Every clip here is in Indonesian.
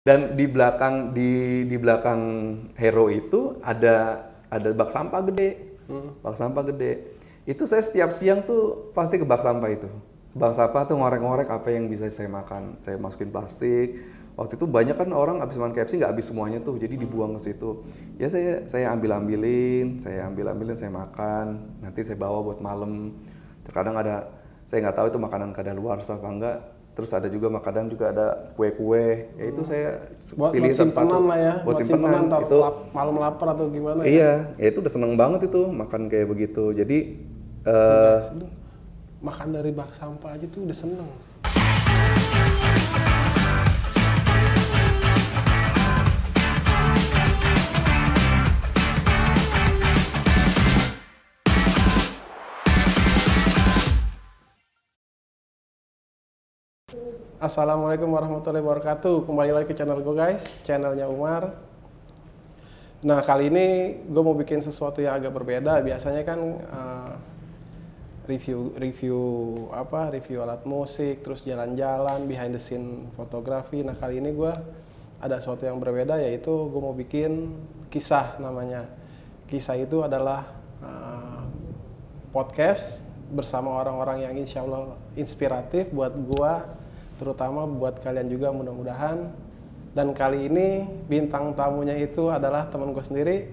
Dan di belakang Hero itu ada bak sampah gede. Bak sampah gede. Itu saya setiap siang tuh pasti ke bak sampah itu. Bak sampah tuh ngorek-ngorek apa yang bisa saya makan. Saya masukin plastik. Waktu itu banyak kan orang habis makan KFC nggak habis semuanya tuh, jadi dibuang ke situ. Ya saya ambil-ambilin, saya makan. Nanti saya bawa buat malam. Terkadang saya nggak tahu itu makanan kadaluarsa apa enggak. Terus ada juga makanan juga ada kue-kue, ya itu saya buat pilih simpenan lah ya, buat simpenan itu malam lapar atau gimana ya. Iya, ya itu udah seneng banget itu makan kayak begitu. Jadi makan dari bak sampah aja tuh udah seneng. Assalamualaikum warahmatullahi wabarakatuh. Kembali lagi ke channel gue guys, channelnya Umar. Nah kali ini gue mau bikin sesuatu yang agak berbeda. Biasanya kan review alat musik, terus jalan-jalan, behind the scene fotografi. Nah kali ini gue ada sesuatu yang berbeda, yaitu gue mau bikin kisah namanya. Kisah itu adalah podcast bersama orang-orang yang insya Allah inspiratif buat gue, terutama buat kalian juga mudah-mudahan. Dan kali ini bintang tamunya itu adalah teman gue sendiri,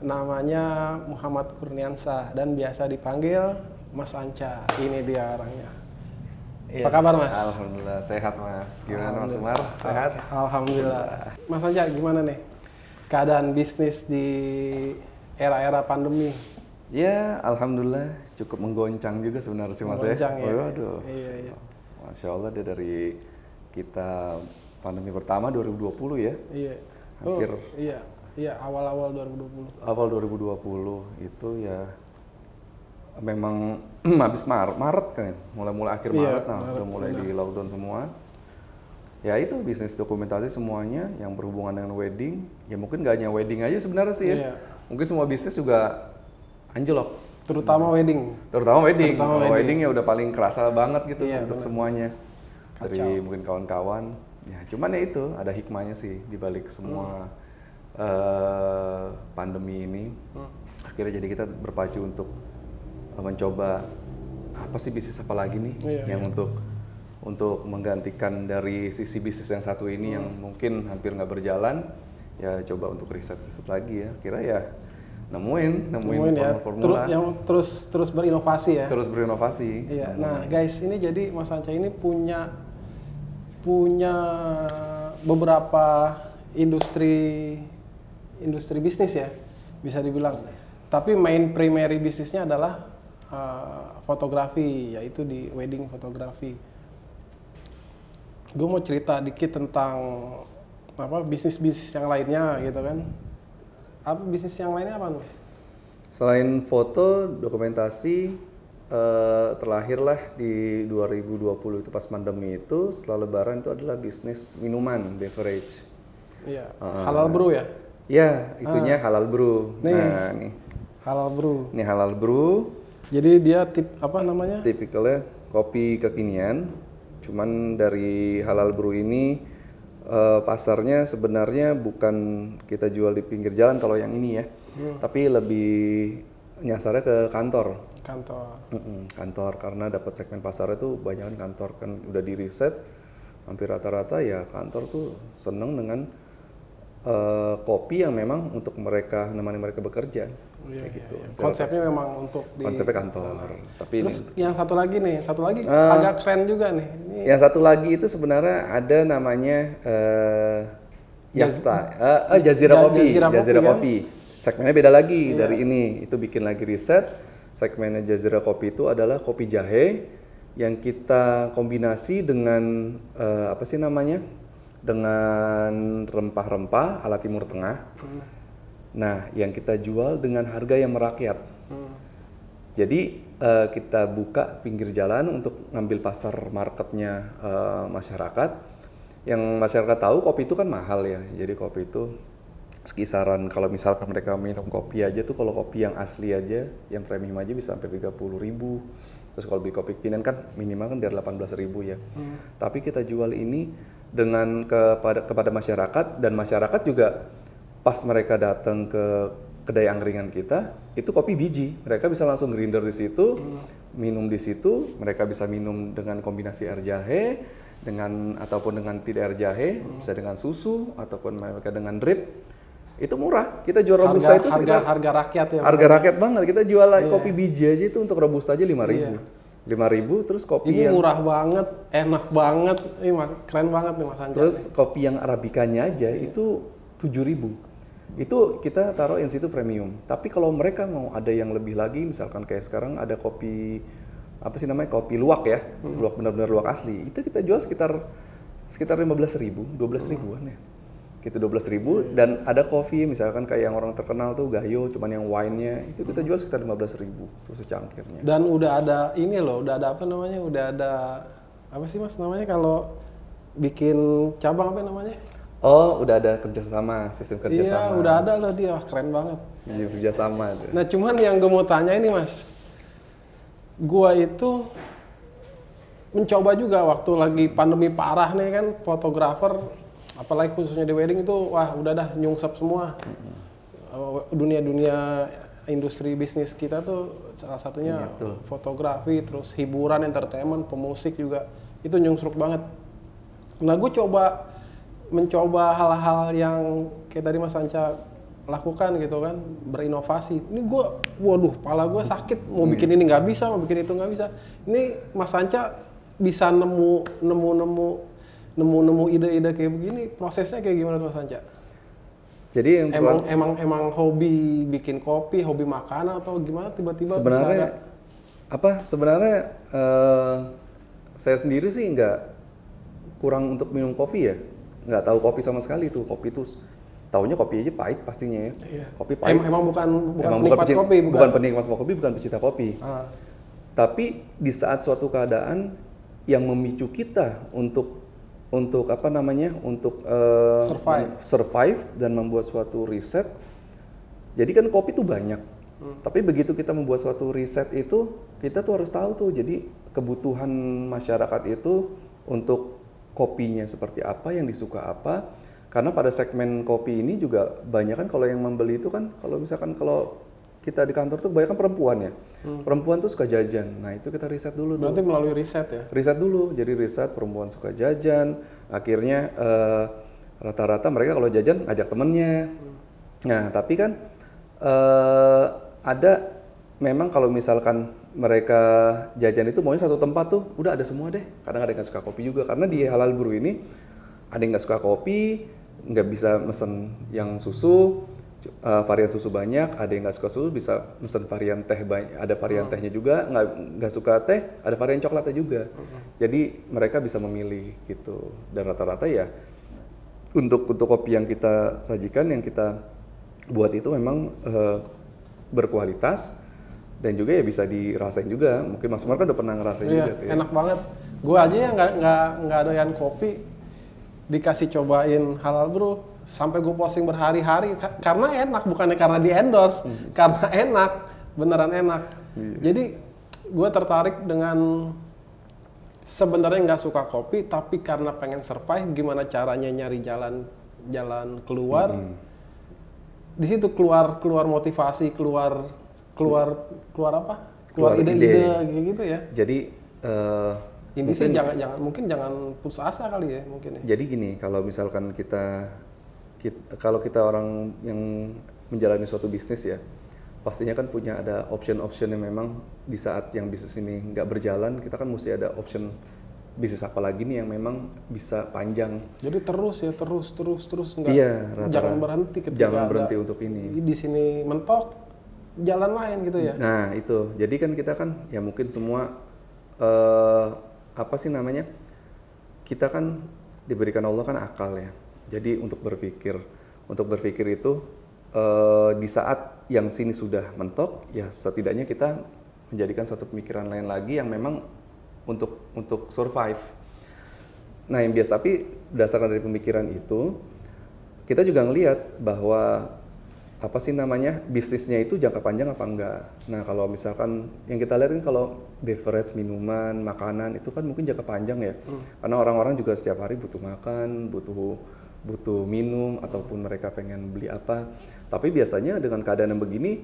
namanya Muhammad Kurniansah dan biasa dipanggil Mas Anca. Ini dia orangnya. iya, Apa kabar Mas? Alhamdulillah sehat Mas. Gimana Mas Umar? Sehat? Alhamdulillah. Mas Anca gimana nih keadaan bisnis di era-era pandemi? Ya, alhamdulillah cukup menggoncang juga sebenarnya sih Mas Menggoncang, ya. Waduh. Iya. Masya Allah dia dari kita pandemi pertama 2020 ya. Iya. Hampir Iya, awal-awal 2020. awal 2020 itu ya memang habis Maret kan, mulai akhir Iya, Maret, udah mulai di lockdown semua. Ya itu bisnis dokumentasi semuanya yang berhubungan dengan wedding, ya mungkin gak hanya wedding aja sebenarnya sih ya. Iya. Mungkin semua bisnis juga anjlok. Terutama wedding. Terutama wedding. Terutama wedding. Wedding ya udah paling kerasa banget gitu Iya, untuk benar. semuanya. Kacau. Dari mungkin kawan-kawan. Ya cuman ya itu ada hikmahnya sih di balik semua pandemi ini. Akhirnya jadi kita berpacu untuk mencoba apa sih bisnis apa lagi nih yang untuk menggantikan dari sisi bisnis yang satu ini yang mungkin hampir nggak berjalan. Ya coba untuk riset lagi ya. Kira ya nemuin ya. formula. Yang terus berinovasi ya. Terus berinovasi. Iya. Nah, guys, ini jadi Mas Anca ini punya beberapa industri bisnis ya, bisa dibilang. Tapi main primary bisnisnya adalah fotografi, yaitu di wedding fotografi. Gue mau cerita dikit tentang bisnis yang lainnya gitu kan. Apa bisnis yang lainnya apa, Mas? Selain foto, dokumentasi, terlahirlah di 2020 itu pas pandemi itu, setelah lebaran itu adalah bisnis minuman, beverage. Iya, halal brew ya? Ya, itunya halal brew. Nih, Nah, nih. halal brew. Ini halal brew. Jadi dia Tipikalnya kopi kekinian. Cuman dari halal brew ini pasarnya sebenarnya bukan kita jual di pinggir jalan kalau yang ini ya, tapi lebih nyasarnya ke kantor. Kantor karena dapat segmen pasarnya tuh banyak kan kantor kan udah di riset hampir rata-rata ya kantor tuh seneng dengan kopi yang memang untuk mereka nemani mereka bekerja. Kayak gitu. Konsepnya memang untuk konsepnya kantor. Tapi terus ini, yang satu lagi agak keren juga nih. Yang satu lagi itu sebenarnya ada namanya Jazira Coffee. Segmennya beda lagi dari ini. Itu bikin lagi riset. Segmennya Jazira Coffee itu adalah kopi jahe yang kita kombinasi dengan dengan rempah-rempah ala Timur Tengah. Nah, yang kita jual dengan harga yang merakyat. Jadi kita buka pinggir jalan untuk ngambil pasar marketnya masyarakat. Yang masyarakat tahu kopi itu kan mahal ya. Jadi kopi itu sekisaran kalau misalkan mereka minum kopi aja tuh kalau kopi yang asli aja, yang premium aja bisa sampai 30.000. Terus kalau beli kopi kekinian kan minimal kan dari 18.000 ya. Tapi kita jual ini kepada masyarakat, dan masyarakat juga pas mereka datang ke kedai angkringan kita itu kopi biji, mereka bisa langsung grinder di situ, minum di situ, mereka bisa minum dengan kombinasi air jahe ataupun dengan tidak air jahe, bisa dengan susu ataupun mereka dengan drip. Itu murah. Kita jual robusta itu harga rakyat ya. Harga rakyat banget. Kita jual kopi biji aja itu untuk robusta aja 5.000. 5.000 terus kopi ini yang murah banget, enak banget. Ini keren banget nih Mas Anca. Terus kopi yang arabikanya aja itu 7.000. Itu kita taruh in situ premium. Tapi kalau mereka mau ada yang lebih lagi, misalkan kayak sekarang ada kopi apa sih namanya, kopi luwak ya, luwak benar-benar luwak asli. Itu kita jual sekitar 15.000, 12.000-an ya. Gitu 12.000, dan ada kopi misalkan kayak yang orang terkenal tuh Gayo, cuman yang wine-nya itu kita jual sekitar 15.000 terus secangkirnya. Dan udah ada ini loh, udah ada apa namanya? Udah ada apa sih Mas namanya kalau bikin cabang apa namanya? Oh, udah ada kerjasama, sistem kerjasama. Iya, udah ada loh dia, wah, keren banget. Sistem kerjasama. Nah, cuman yang gue mau tanya ini Mas, gua itu mencoba juga waktu lagi pandemi parah nih kan, fotografer, apalagi khususnya di wedding itu, wah udah dah nyungsep semua. Dunia-dunia industri bisnis kita tuh salah satunya fotografi, terus hiburan, entertainment, pemusik juga, itu nyungsruk banget. Nah, gue mencoba hal-hal yang kayak tadi Mas Anca lakukan gitu kan, berinovasi. Ini gue, waduh, kepala gue sakit, mau bikin ini nggak bisa, mau bikin itu nggak bisa. Ini Mas Anca bisa nemu ide-ide kayak begini, prosesnya kayak gimana tuh Mas Anca? Jadi emang hobi bikin kopi, hobi makan atau gimana tiba-tiba sebenarnya sebenarnya saya sendiri sih nggak kurang untuk minum kopi ya, nggak tahu kopi sama sekali tuh. Kopi tuh taunya kopi aja pahit pastinya ya. Iya. Kopi pahit. Emang bukan penikmat kopi, bukan penikmat kopi, bukan pecinta kopi. Tapi di saat suatu keadaan yang memicu kita untuk survive dan membuat suatu riset. Jadi kan kopi tuh banyak. Tapi begitu kita membuat suatu riset itu, kita tuh harus tahu tuh. Jadi kebutuhan masyarakat itu untuk kopinya seperti apa, yang disuka apa. Karena pada segmen kopi ini juga banyak kan kalau yang membeli itu kan, kalau misalkan kalau kita di kantor tuh banyak kan perempuan ya. Perempuan tuh suka jajan. Nah, itu kita riset dulu. Berarti melalui riset ya? Riset dulu. Jadi riset perempuan suka jajan. Akhirnya rata-rata mereka kalau jajan ngajak temennya. Nah, tapi kan ada memang kalau misalkan mereka jajan itu maunya satu tempat tuh, udah ada semua deh. Kadang ada yang nggak suka kopi juga. Karena di Halal Brew ini ada yang nggak suka kopi, nggak bisa mesen yang susu, varian susu banyak. Ada yang nggak suka susu bisa mesen varian teh banyak, ada varian tehnya juga. Nggak suka teh, ada varian coklatnya juga. Jadi mereka bisa memilih gitu. Dan rata-rata ya untuk kopi yang kita sajikan, yang kita buat itu memang berkualitas. Dan juga ya bisa dirasain juga. Mungkin Mas Umar kan udah pernah ngerasain juga. Iya, enak banget. Gue aja yang nggak doyan kopi, dikasih cobain Halal Brew, sampai gue posting berhari-hari karena enak, bukannya karena di endorse, karena enak, beneran enak. Jadi gue tertarik dengan sebenarnya nggak suka kopi, tapi karena pengen survive, gimana caranya nyari jalan keluar. Di situ keluar motivasi, keluar apa? Keluar ide-ide gitu ya. Jadi intinya jangan putus asa kali ya mungkin ya. Jadi gini, kalau misalkan kalau kita orang yang menjalani suatu bisnis ya, pastinya kan punya ada option yang memang di saat yang bisnis ini nggak berjalan, kita kan mesti ada option bisnis apa lagi nih yang memang bisa panjang. Jadi terus nggak, jangan berhenti untuk ini. Di sini mentok, jalan lain gitu ya. Nah itu, jadi kan kita kan ya mungkin semua kita kan diberikan Allah kan akal ya. Jadi untuk berpikir itu di saat yang sini sudah mentok, ya setidaknya kita menjadikan satu pemikiran lain lagi yang memang untuk survive. Nah yang tapi berdasarkan dari pemikiran itu, kita juga ngelihat bahwa apa sih namanya, bisnisnya itu jangka panjang apa enggak. Nah kalau misalkan yang kita lihat kan kalau beverage, minuman, makanan itu kan mungkin jangka panjang ya, karena orang-orang juga setiap hari butuh makan, butuh minum, ataupun mereka pengen beli apa. Tapi biasanya dengan keadaan yang begini,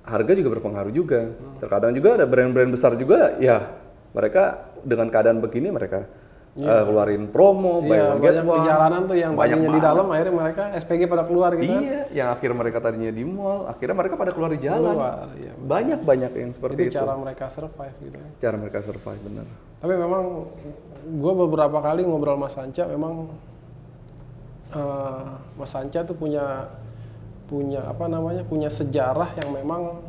harga juga berpengaruh juga. Terkadang juga ada brand-brand besar juga, ya mereka dengan keadaan begini mereka keluarin promo, buy one get banyak one. perjalanan tuh yang Banyak tadinya di banget. dalam akhirnya mereka SPG pada keluar gitu kan. Iya, yang akhirnya mereka tadinya di mall, akhirnya mereka pada keluar di jalan. Keluar, iya. Banyak yang seperti Itu itu. cara mereka survive gitu. Cara mereka survive, benar. Tapi memang gue beberapa kali ngobrol Mas Anca, memang Mas Anca tuh punya sejarah yang memang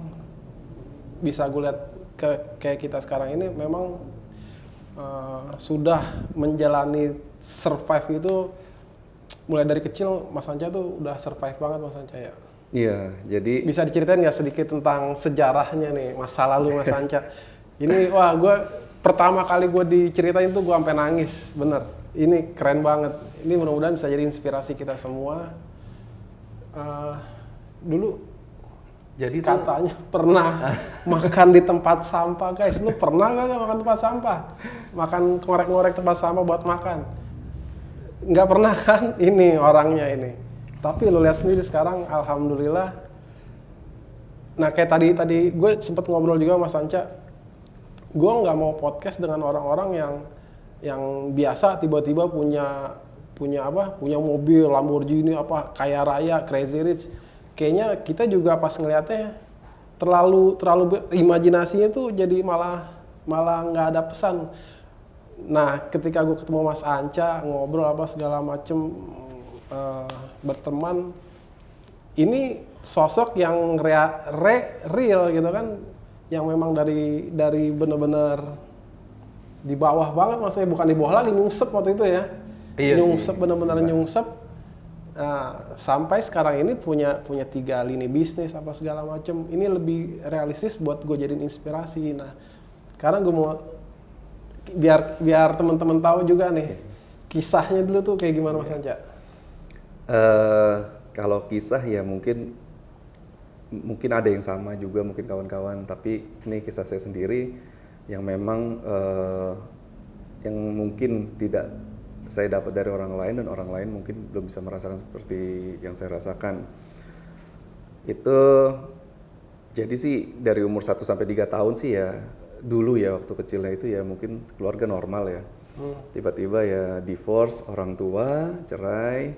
bisa gue lihat kayak kita sekarang ini memang sudah menjalani survive itu mulai dari kecil. Mas Anca tuh udah survive banget Mas Anca ya. Iya, jadi Bisa diceritain nggak sedikit tentang sejarahnya nih, masa lalu Mas Anca? Ini wah gue pertama kali gue diceritain tuh gue sampai nangis, bener. Ini keren banget. Ini mudah-mudahan bisa jadi inspirasi kita semua. Dulu jadi tuh, katanya pernah makan di tempat sampah, guys. Lu pernah nggak makan tempat sampah? Makan ngorek-ngorek tempat sampah buat makan? Nggak pernah kan? Ini orangnya ini. Tapi lu lihat sendiri sekarang, alhamdulillah. Nah kayak tadi gue sempet ngobrol juga sama Mas Anca. Gue nggak mau podcast dengan orang-orang yang biasa tiba-tiba punya mobil Lamborghini kaya raya, crazy rich. Kayaknya kita juga pas ngelihatnya terlalu imajinasinya tuh jadi malah nggak ada pesan. Nah ketika gue ketemu Mas Anca ngobrol segala macem, berteman, ini sosok yang real gitu kan, yang memang dari bener-bener di bawah banget, maksudnya bukan di bawah lagi, nyungsep waktu itu ya. Iya nyungsep sih. bener-bener nyungsep. Nah, sampai sekarang ini punya 3 lini bisnis segala macem. Ini lebih realistis buat gue jadiin inspirasi. Nah, sekarang gue mau biar teman-teman tahu juga nih kisahnya dulu tuh kayak gimana Mas Anca. Kalau kisah ya mungkin ada yang sama juga, mungkin kawan-kawan. Tapi ini kisah saya sendiri yang memang yang mungkin tidak saya dapat dari orang lain, dan orang lain mungkin belum bisa merasakan seperti yang saya rasakan. Itu jadi sih dari umur 1 sampai 3 tahun sih ya, dulu ya waktu kecilnya itu ya mungkin keluarga normal ya. Tiba-tiba ya divorce, orang tua, cerai.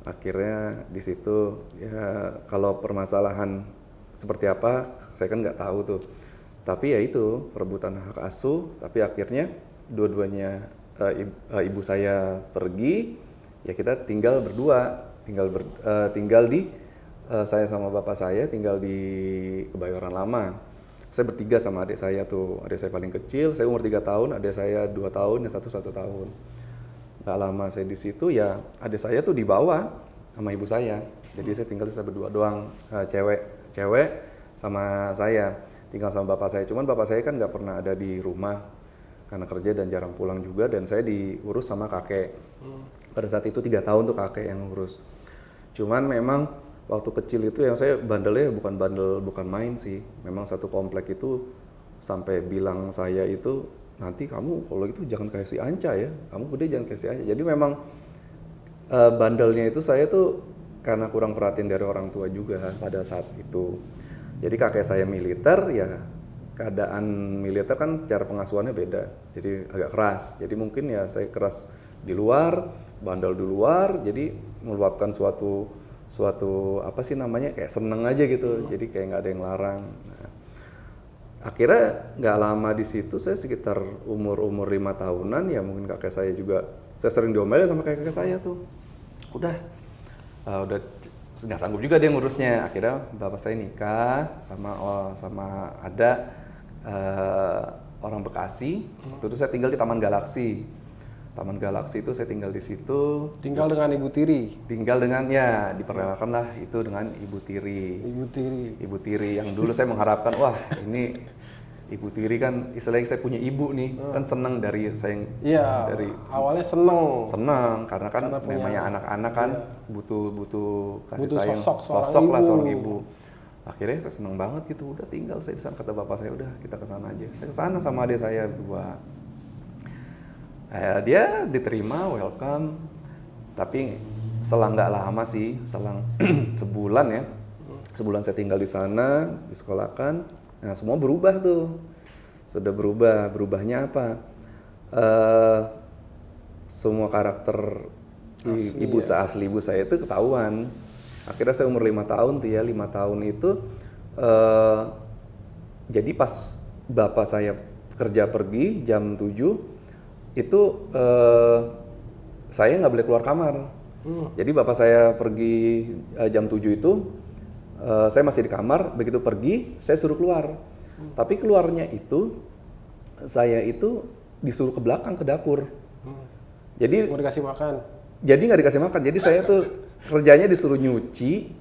Akhirnya di situ ya kalau permasalahan seperti apa saya kan nggak tahu tuh. Tapi ya itu perebutan hak asuh, tapi akhirnya dua-duanya ibu saya pergi, ya kita tinggal berdua, tinggal di saya sama bapak saya tinggal di Kebayoran Lama. Saya bertiga sama adik saya tuh, adik saya paling kecil, saya umur 3 tahun, adik saya 2 tahun, dan 1 tahun. Gak lama saya di situ ya, adik saya tuh dibawa sama ibu saya, jadi saya tinggal berdua doang, cewek sama saya, tinggal sama bapak saya. Cuman bapak saya kan nggak pernah ada di rumah karena kerja dan jarang pulang juga, dan saya diurus sama kakek. Pada saat itu 3 tahun tuh kakek yang ngurus. Cuman memang waktu kecil itu yang saya bandelnya bukan main sih. Memang satu komplek itu sampai bilang saya itu, nanti kamu kalau gitu jangan kayak si Anca ya, kamu gede jangan kayak si Anca. Jadi memang bandelnya itu saya tuh karena kurang perhatian dari orang tua juga pada saat itu. Jadi kakek saya militer ya, keadaan militer kan cara pengasuhannya beda, jadi agak keras. Jadi mungkin ya saya keras di luar, bandel di luar, jadi meluapkan suatu apa sih namanya, kayak seneng aja gitu. Jadi kayak nggak ada yang larang. Nah, akhirnya nggak lama di situ, saya sekitar umur 5 tahunan ya, mungkin kakek saya juga, saya sering diomelin sama kakek saya tuh. Udah nggak sanggup juga dia ngurusnya. Akhirnya bapak saya nikah sama ada orang Bekasi. Waktu itu saya tinggal di Taman Galaksi. Taman Galaksi itu saya tinggal di situ. Tinggal dengan Ibu Tiri. Tinggal dengan, ya diperkenalkan lah itu dengan Ibu Tiri. Ibu Tiri. Ibu Tiri yang dulu saya mengharapkan, wah ini Ibu tiri kan istilahnya saya punya ibu nih, kan seneng dari saya Iya, dari awalnya seneng. seneng karena kan Karena punya- namanya anak-anak kan butuh kasih Butuh sayang, sosok lah seorang seorang ibu. ibu. Akhirnya saya seneng banget gitu, udah tinggal saya di sana, kata bapak saya udah kita ke sana aja. Saya ke sana sama adik saya berdua. Dia diterima, welcome. Tapi selang nggak lama sih, selang sebulan ya. Sebulan saya tinggal di sana, disekolahkan. Nah, semua berubah tuh. Sudah berubah. Berubahnya apa? Semua karakter asli ibu saya itu ketahuan. Akhirnya saya umur 5 tahun tuh ya, 5 tahun itu jadi pas bapak saya kerja pergi jam 7 itu saya nggak boleh keluar kamar. Jadi bapak saya pergi jam 7 itu saya masih di kamar, begitu pergi saya suruh keluar. Tapi keluarnya itu saya itu disuruh ke belakang ke dapur. Jadi Mau dikasih makan. nggak dikasih makan. Jadi saya tuh kerjanya disuruh nyuci,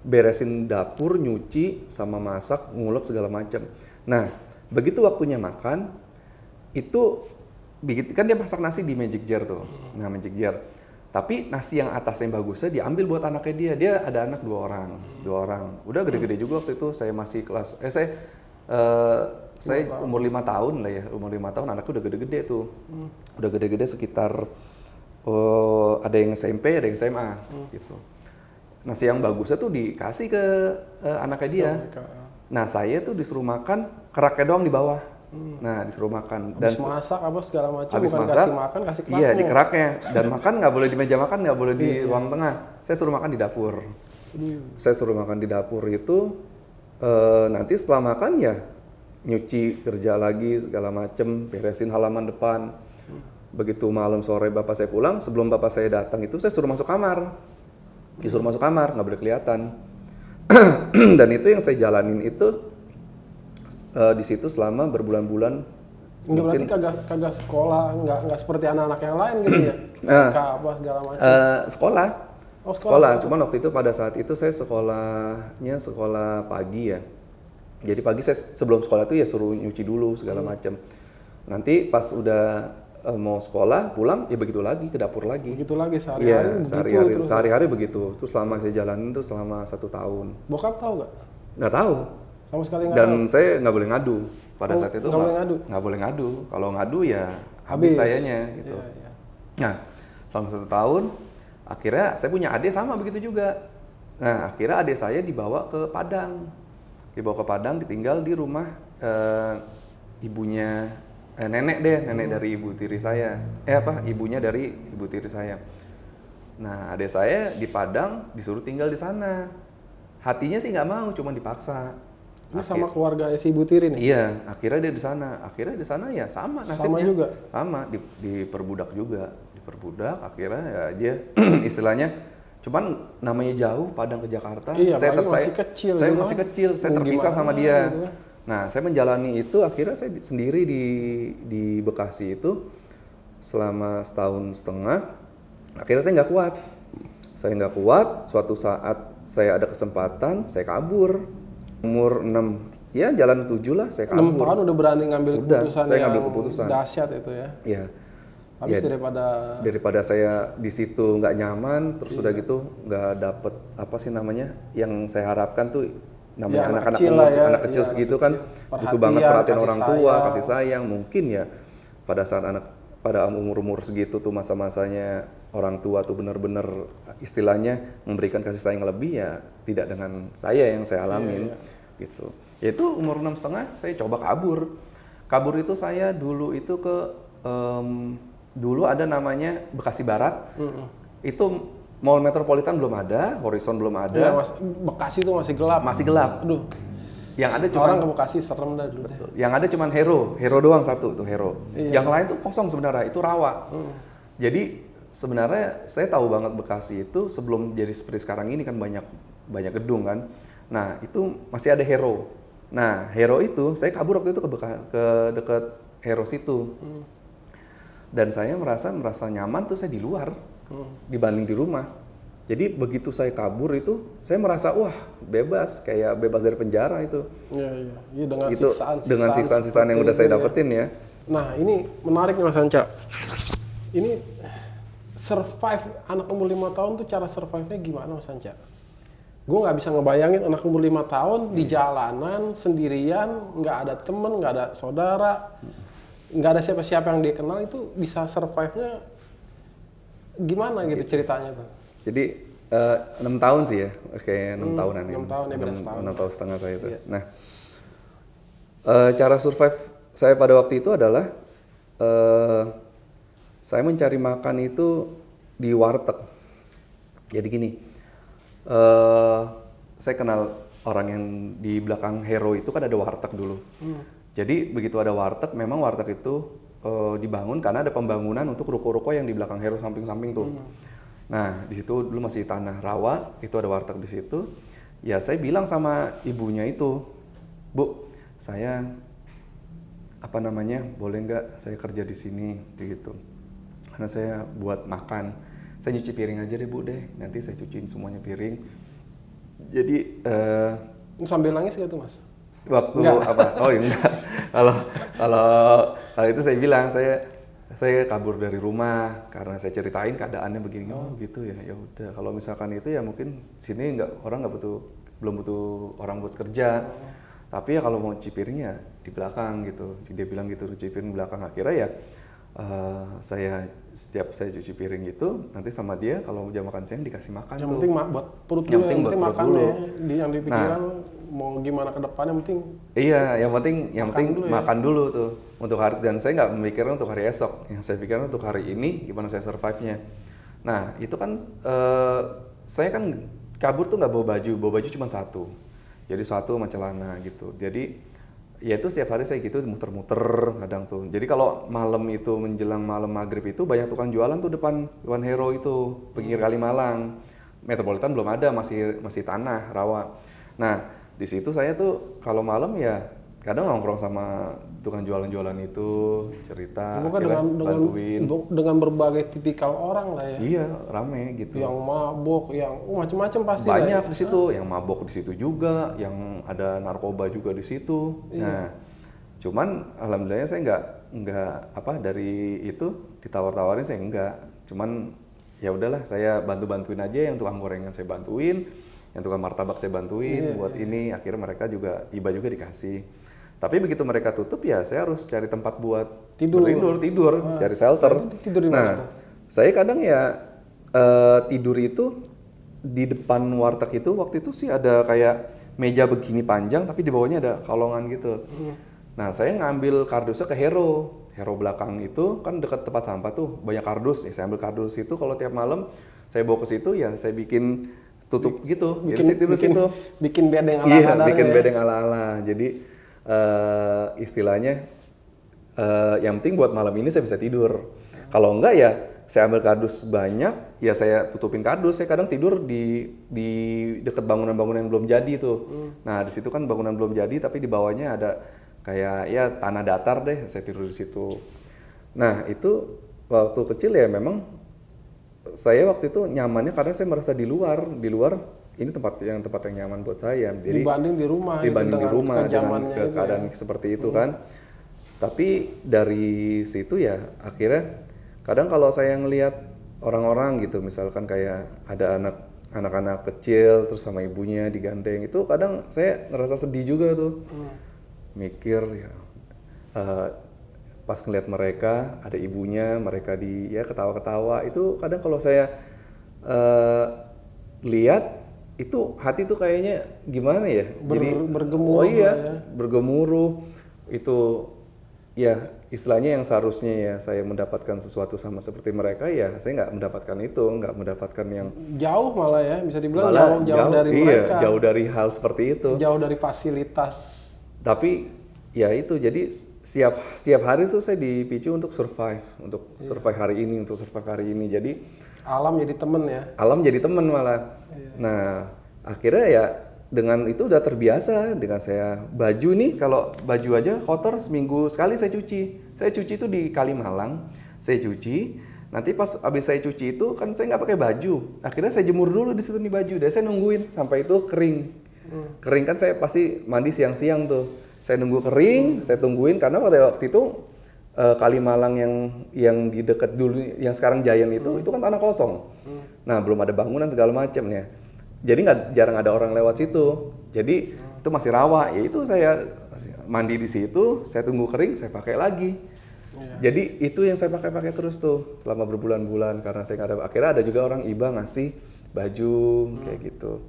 beresin dapur, nyuci, sama masak, ngulek segala macam. Nah, begitu waktunya makan, itu kan dia masak nasi di magic jar tuh. Nah, magic jar. Tapi nasi yang atasnya bagusnya diambil buat anaknya dia. Dia ada anak 2 orang. Udah gede-gede juga waktu itu. Saya masih kelas, saya umur 5 tahun lah ya. Umur 5 tahun anakku udah gede-gede tuh. Udah gede-gede sekitar ada yang SMP, ada yang SMA gitu. Nasi yang bagusnya tuh dikasih ke anaknya dia. Nah, saya tuh disuruh makan keraknya doang di bawah. Nah, disuruh makan Habis masak apa segala macam, habis bukan masak, kasih makan, kasih keraknya. iya di keraknya. Dan makan nggak boleh di meja makan, nggak boleh di ruang tengah. Saya suruh makan di dapur. Saya suruh makan di dapur itu nanti setelah makan ya nyuci, kerja lagi segala macem, beresin halaman depan. Begitu malam sore bapak saya pulang, sebelum bapak saya datang itu saya suruh masuk kamar. Disuruh masuk kamar, nggak boleh kelihatan. Dan itu yang saya jalanin itu di situ selama berbulan-bulan. Enggak, berarti kagak sekolah, enggak seperti anak-anak yang lain gitu ya. Apa segala macam. Sekolah. Oh, sekolah. Cuman waktu itu pada saat itu saya sekolahnya sekolah pagi ya. Jadi pagi saya sebelum sekolah itu ya suruh nyuci dulu segala macam. Nanti pas udah mau sekolah pulang ya begitu lagi ke dapur lagi. Begitu lagi sehari-hari. Iya, sehari-hari begitu. Terus selama saya jalanin itu selama 1 tahun. Bokap tahu nggak? Nggak tahu. Sama sekali nggak. Dan saya nggak boleh ngadu pada saat itu. Nggak boleh ngadu. Nggak boleh ngadu. Kalau ngadu ya habis sayanya gitu. Iya. Nah, selama 1 tahun, akhirnya saya punya adik sama begitu juga. Nah, akhirnya adik saya dibawa ke Padang. Ditinggal di rumah ibunya, nenek dari ibu tiri saya. Ibunya dari ibu tiri saya. Nah, adik saya di Padang disuruh tinggal di sana. Hatinya sih nggak mau, cuma dipaksa. Ini sama keluarga si ibu tiri nih? Iya, akhirnya dia di sana. Akhirnya di sana ya sama nasibnya. Sama juga? Sama, diperbudak juga. Diperbudak, akhirnya ya dia istilahnya, cuman namanya jauh Padang ke Jakarta. Iya, masih kecil. Saya gitu masih kan? kecil, saya terpisah sama dia. Gitu. Nah, saya menjalani itu, akhirnya saya sendiri di Bekasi itu selama 1,5 tahun. Akhirnya saya nggak kuat. Suatu saat saya ada kesempatan, saya kabur. Umur 6, ya jalan 7 lah saya kabur. 6 tahun udah berani ngambil keputusan saya yang ngambil keputusan. dahsyat itu ya. Iya. Habis Ya, daripada saya di situ nggak nyaman, terus udah gitu nggak dapet apa sih namanya yang saya harapkan tuh namanya Ya, anak-anak kecil umur lah ya. anak kecil Iya, segitu anak kan kecil. butuh banget perhatian kasih orang tua, sayang. kasih sayang. Mungkin ya pada saat pada umur segitu tuh masa-masanya orang tua tuh benar-benar istilahnya memberikan kasih sayang lebih ya tidak dengan saya yang saya alamin gitu. Yaitu umur 6,5 saya coba kabur. Kabur itu saya dulu itu ke dulu ada namanya Bekasi Barat. Itu Mall Metropolitan belum ada, Horizon belum ada. Ya, Bekasi itu masih gelap. Masih gelap. Aduh. Yang ada cuma Orang ke Bekasi serem dah dulu. Deh. Yang ada cuman Hero doang satu tuh Hero. Iya. Yang lain tuh kosong sebenarnya, itu rawa. Jadi sebenarnya saya tahu banget Bekasi itu sebelum jadi seperti sekarang ini kan banyak gedung kan. Nah, itu masih ada Hero. Nah, Hero itu saya kabur waktu itu ke dekat Hero situ. Dan saya merasa nyaman tuh saya di luar dibanding di rumah. Jadi begitu saya kabur itu, saya merasa wah bebas, kayak bebas dari penjara itu. Iya, dengan Itu dengan siksaan-siksaan yang udah saya dapetin ya. Nah, ini menarik nih Mas Anca. Ini survive anak umur 5 tahun tuh cara survive-nya gimana Mas Anca? Gue nggak bisa ngebayangin anak umur 5 tahun di jalanan sendirian, nggak ada temen, nggak ada saudara, nggak ada siapa-siapa yang dia kenal, itu bisa survive-nya gimana gitu ceritanya tuh? Jadi 6 tahun sih ya, oke 6 tahunan ya. 6 tahun, 11 tahun. 6 tahun setengah saya itu. Iya. Nah, cara survive saya pada waktu itu adalah saya mencari makan itu di warteg. Jadi gini, saya kenal orang yang di belakang Hero itu kan ada warteg dulu. Jadi begitu ada warteg, memang warteg itu dibangun karena ada pembangunan untuk ruko-ruko yang di belakang Hero samping-samping tuh. Nah, di situ dulu masih tanah rawa, itu ada warteg di situ. Ya, saya bilang sama ibunya itu, Bu, saya boleh nggak saya kerja di sini, gitu. Karena saya buat makan, saya nyuci piring aja deh Bu deh, nanti saya cuciin semuanya piring. Jadi Sambil nangis gak tuh Mas? waktu apa? Oh enggak. Kalau itu saya bilang saya kabur dari rumah karena saya ceritain keadaannya begini. Oh gitu ya, ya udah. Kalau misalkan itu ya mungkin sini belum butuh orang buat kerja. Tapi ya kalau mau cuci piring ya di belakang gitu. Dia bilang gitu, cuci piring belakang. Akhirnya ya setiap saya cuci piring itu nanti sama dia kalau jam makan siang dikasih makan. Yang penting buat perut dulu, yang penting makan dulu. Yang dipikiran mau gimana ke depannya, yang penting. Iya, yang penting makan dulu tuh untuk hari, dan saya nggak memikirkan untuk hari esok. Yang saya pikirkan untuk hari ini gimana saya survive-nya. Nah itu kan saya kan kabur tuh nggak bawa baju cuma satu. Jadi satu sama celana gitu. Jadi ya itu setiap hari saya gitu muter-muter kadang tuh. Jadi kalau malam itu menjelang malam maghrib itu banyak tukang jualan tuh depan Hero itu, pinggir Kalimalang. Metropolitan belum ada, masih tanah rawa. Nah di situ saya tuh kalau malam ya kadang nongkrong sama tukang jualan-jualan itu, cerita, bantuin. Dengan berbagai tipikal orang lah ya. Iya, rame gitu. Yang mabok, yang macam-macam pasti. Banyak di situ, yang mabok di situ juga, yang ada narkoba juga di situ. Iya. Nah, cuman alhamdulillahnya saya nggak dari itu ditawar-tawarin, saya nggak. Cuman ya udahlah, saya bantuin aja, yang tukang gorengan saya bantuin, yang tukang martabak saya bantuin buat ini. Akhirnya mereka juga iba juga dikasih. Tapi begitu mereka tutup ya saya harus cari tempat buat tidur, cari shelter. Tidur di mana tuh? Saya kadang ya tidur itu di depan warteg itu, waktu itu sih ada kayak meja begini panjang tapi di bawahnya ada kolongan gitu. Nah saya ngambil kardusnya ke Hero belakang itu kan dekat tempat sampah tuh banyak kardus. Ya, saya ambil kardus itu, kalau tiap malam saya bawa ke situ ya saya bikin tutup gitu. Bikin bedeng ala-ala. Iya, bikin bedeng ala-ala. Jadi istilahnya yang penting buat malam ini saya bisa tidur. Kalau enggak ya saya ambil kardus banyak, ya saya tutupin kardus. Saya kadang tidur di dekat bangunan-bangunan yang belum jadi tuh. Nah di situ kan bangunan belum jadi, tapi di bawahnya ada kayak ya tanah datar deh. Saya tidur di situ. Nah itu waktu kecil ya memang saya waktu itu nyamannya karena saya merasa di luar ini tempat yang nyaman buat saya. Jadi dibanding di rumah dengan keadaan seperti itu kan. Tapi dari situ ya akhirnya kadang kalau saya ngelihat orang-orang gitu, misalkan kayak ada anak-anak kecil terus sama ibunya digandeng, itu kadang saya ngerasa sedih juga tuh. Mikir ya pas ngelihat mereka ada ibunya, mereka ketawa-ketawa, itu kadang kalau saya lihat itu hati tuh kayaknya gimana ya? Jadi bergemuruh. Bergemuruh. Itu ya istilahnya yang seharusnya ya saya mendapatkan sesuatu sama seperti mereka, ya saya nggak mendapatkan itu, nggak mendapatkan yang jauh malah ya, bisa dibilang jauh dari mereka. Jauh dari hal seperti itu. Jauh dari fasilitas. Tapi ya itu, jadi setiap hari tuh saya dipicu untuk survive hari ini, Jadi alam jadi temen ya. Alam jadi temen malah. Nah akhirnya ya dengan itu udah terbiasa dengan saya baju nih, kalau baju aja kotor seminggu sekali saya cuci. Saya cuci itu di Kalimalang, saya cuci Nanti pas abis saya cuci itu kan saya nggak pakai baju. Akhirnya saya jemur dulu di situ nih baju. Dan saya nungguin sampai itu kering. Kering kan saya pasti mandi siang-siang tuh. Saya nunggu kering, saya tungguin karena pada waktu itu Kalimalang yang di dekat dulu, yang sekarang Giant itu kan tanah kosong. Nah belum ada bangunan segala macam ya. Jadi jarang ada orang lewat situ. Jadi itu masih rawa. Ya itu saya mandi di situ, saya tunggu kering, saya pakai lagi. Jadi itu yang saya pakai terus tuh selama berbulan-bulan karena saya nggak ada. Akhirnya ada juga orang iba ngasih baju kayak gitu.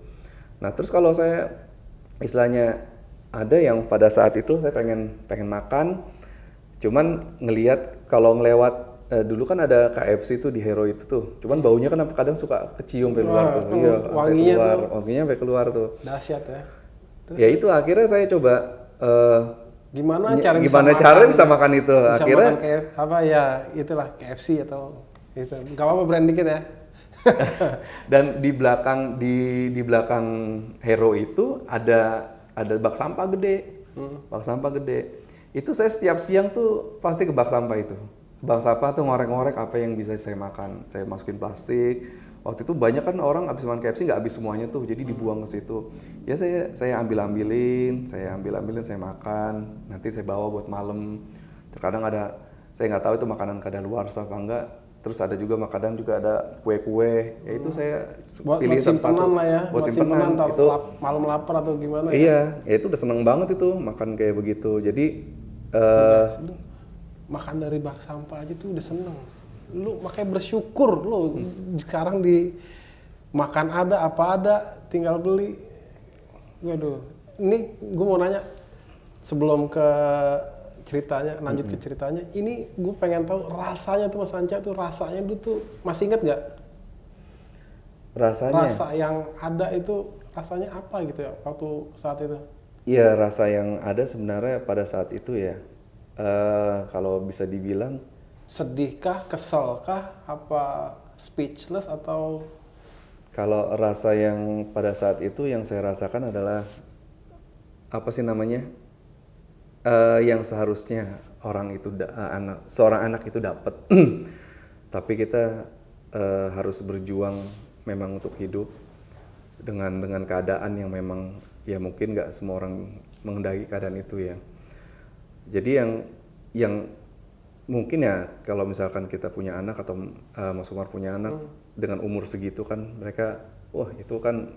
Nah terus kalau saya istilahnya ada yang pada saat itu saya pengen makan, cuman ngelihat kalau ngelewat dulu kan ada KFC tuh di Hero itu tuh, cuman baunya kan kadang suka kecium sampai luar tuh, iya, wanginya keluar, wanginya sampai keluar tuh. Dahsyat ya. Terus Ya itu akhirnya saya coba gimana gimana cara bisa makan itu, bisa akhirnya makan apa ya itulah KFC atau itu. Gak apa-apa brand dikit ya. dan di belakang Hero itu ada bak sampah gede. Bak sampah gede. Itu saya setiap siang tuh pasti ke bak sampah itu. Bak sampah tuh ngorek-ngorek apa yang bisa saya makan. Saya masukin plastik. Waktu itu banyak kan orang habis makan KFC nggak habis semuanya tuh, jadi dibuang ke situ. Ya saya ambil-ambilin, saya makan. Nanti saya bawa buat malam. Terkadang ada, saya nggak tahu itu makanan kadaluarsa apa enggak. Terus ada juga makanan juga ada kue-kue. Ya itu saya pilih simpenan lah ya. Buat simpenan itu malam lapar atau gimana ya? Iya, ya itu udah seneng banget itu makan kayak begitu. Jadi makan dari bak sampah aja tuh udah seneng. Lu makanya bersyukur lu sekarang di makan ada apa ada tinggal beli. Waduh, ini gue mau nanya sebelum ke ceritanya, lanjut ke ceritanya. Ini gue pengen tahu rasanya tuh Mas Anca tuh rasanya dulu tuh masih inget nggak? Rasanya? Rasa yang ada itu rasanya apa gitu ya waktu saat itu? Iya, rasa yang ada sebenarnya pada saat itu ya, kalau bisa dibilang sedihkah, keselkah, apa speechless atau? Kalau rasa yang pada saat itu yang saya rasakan adalah apa sih namanya, yang seharusnya orang itu seorang anak itu dapat, tapi kita harus berjuang memang untuk hidup dengan keadaan yang memang ya mungkin nggak semua orang mengendaki keadaan itu ya. Jadi yang mungkin ya kalau misalkan kita punya anak atau Mas Umar punya anak dengan umur segitu kan mereka wah itu kan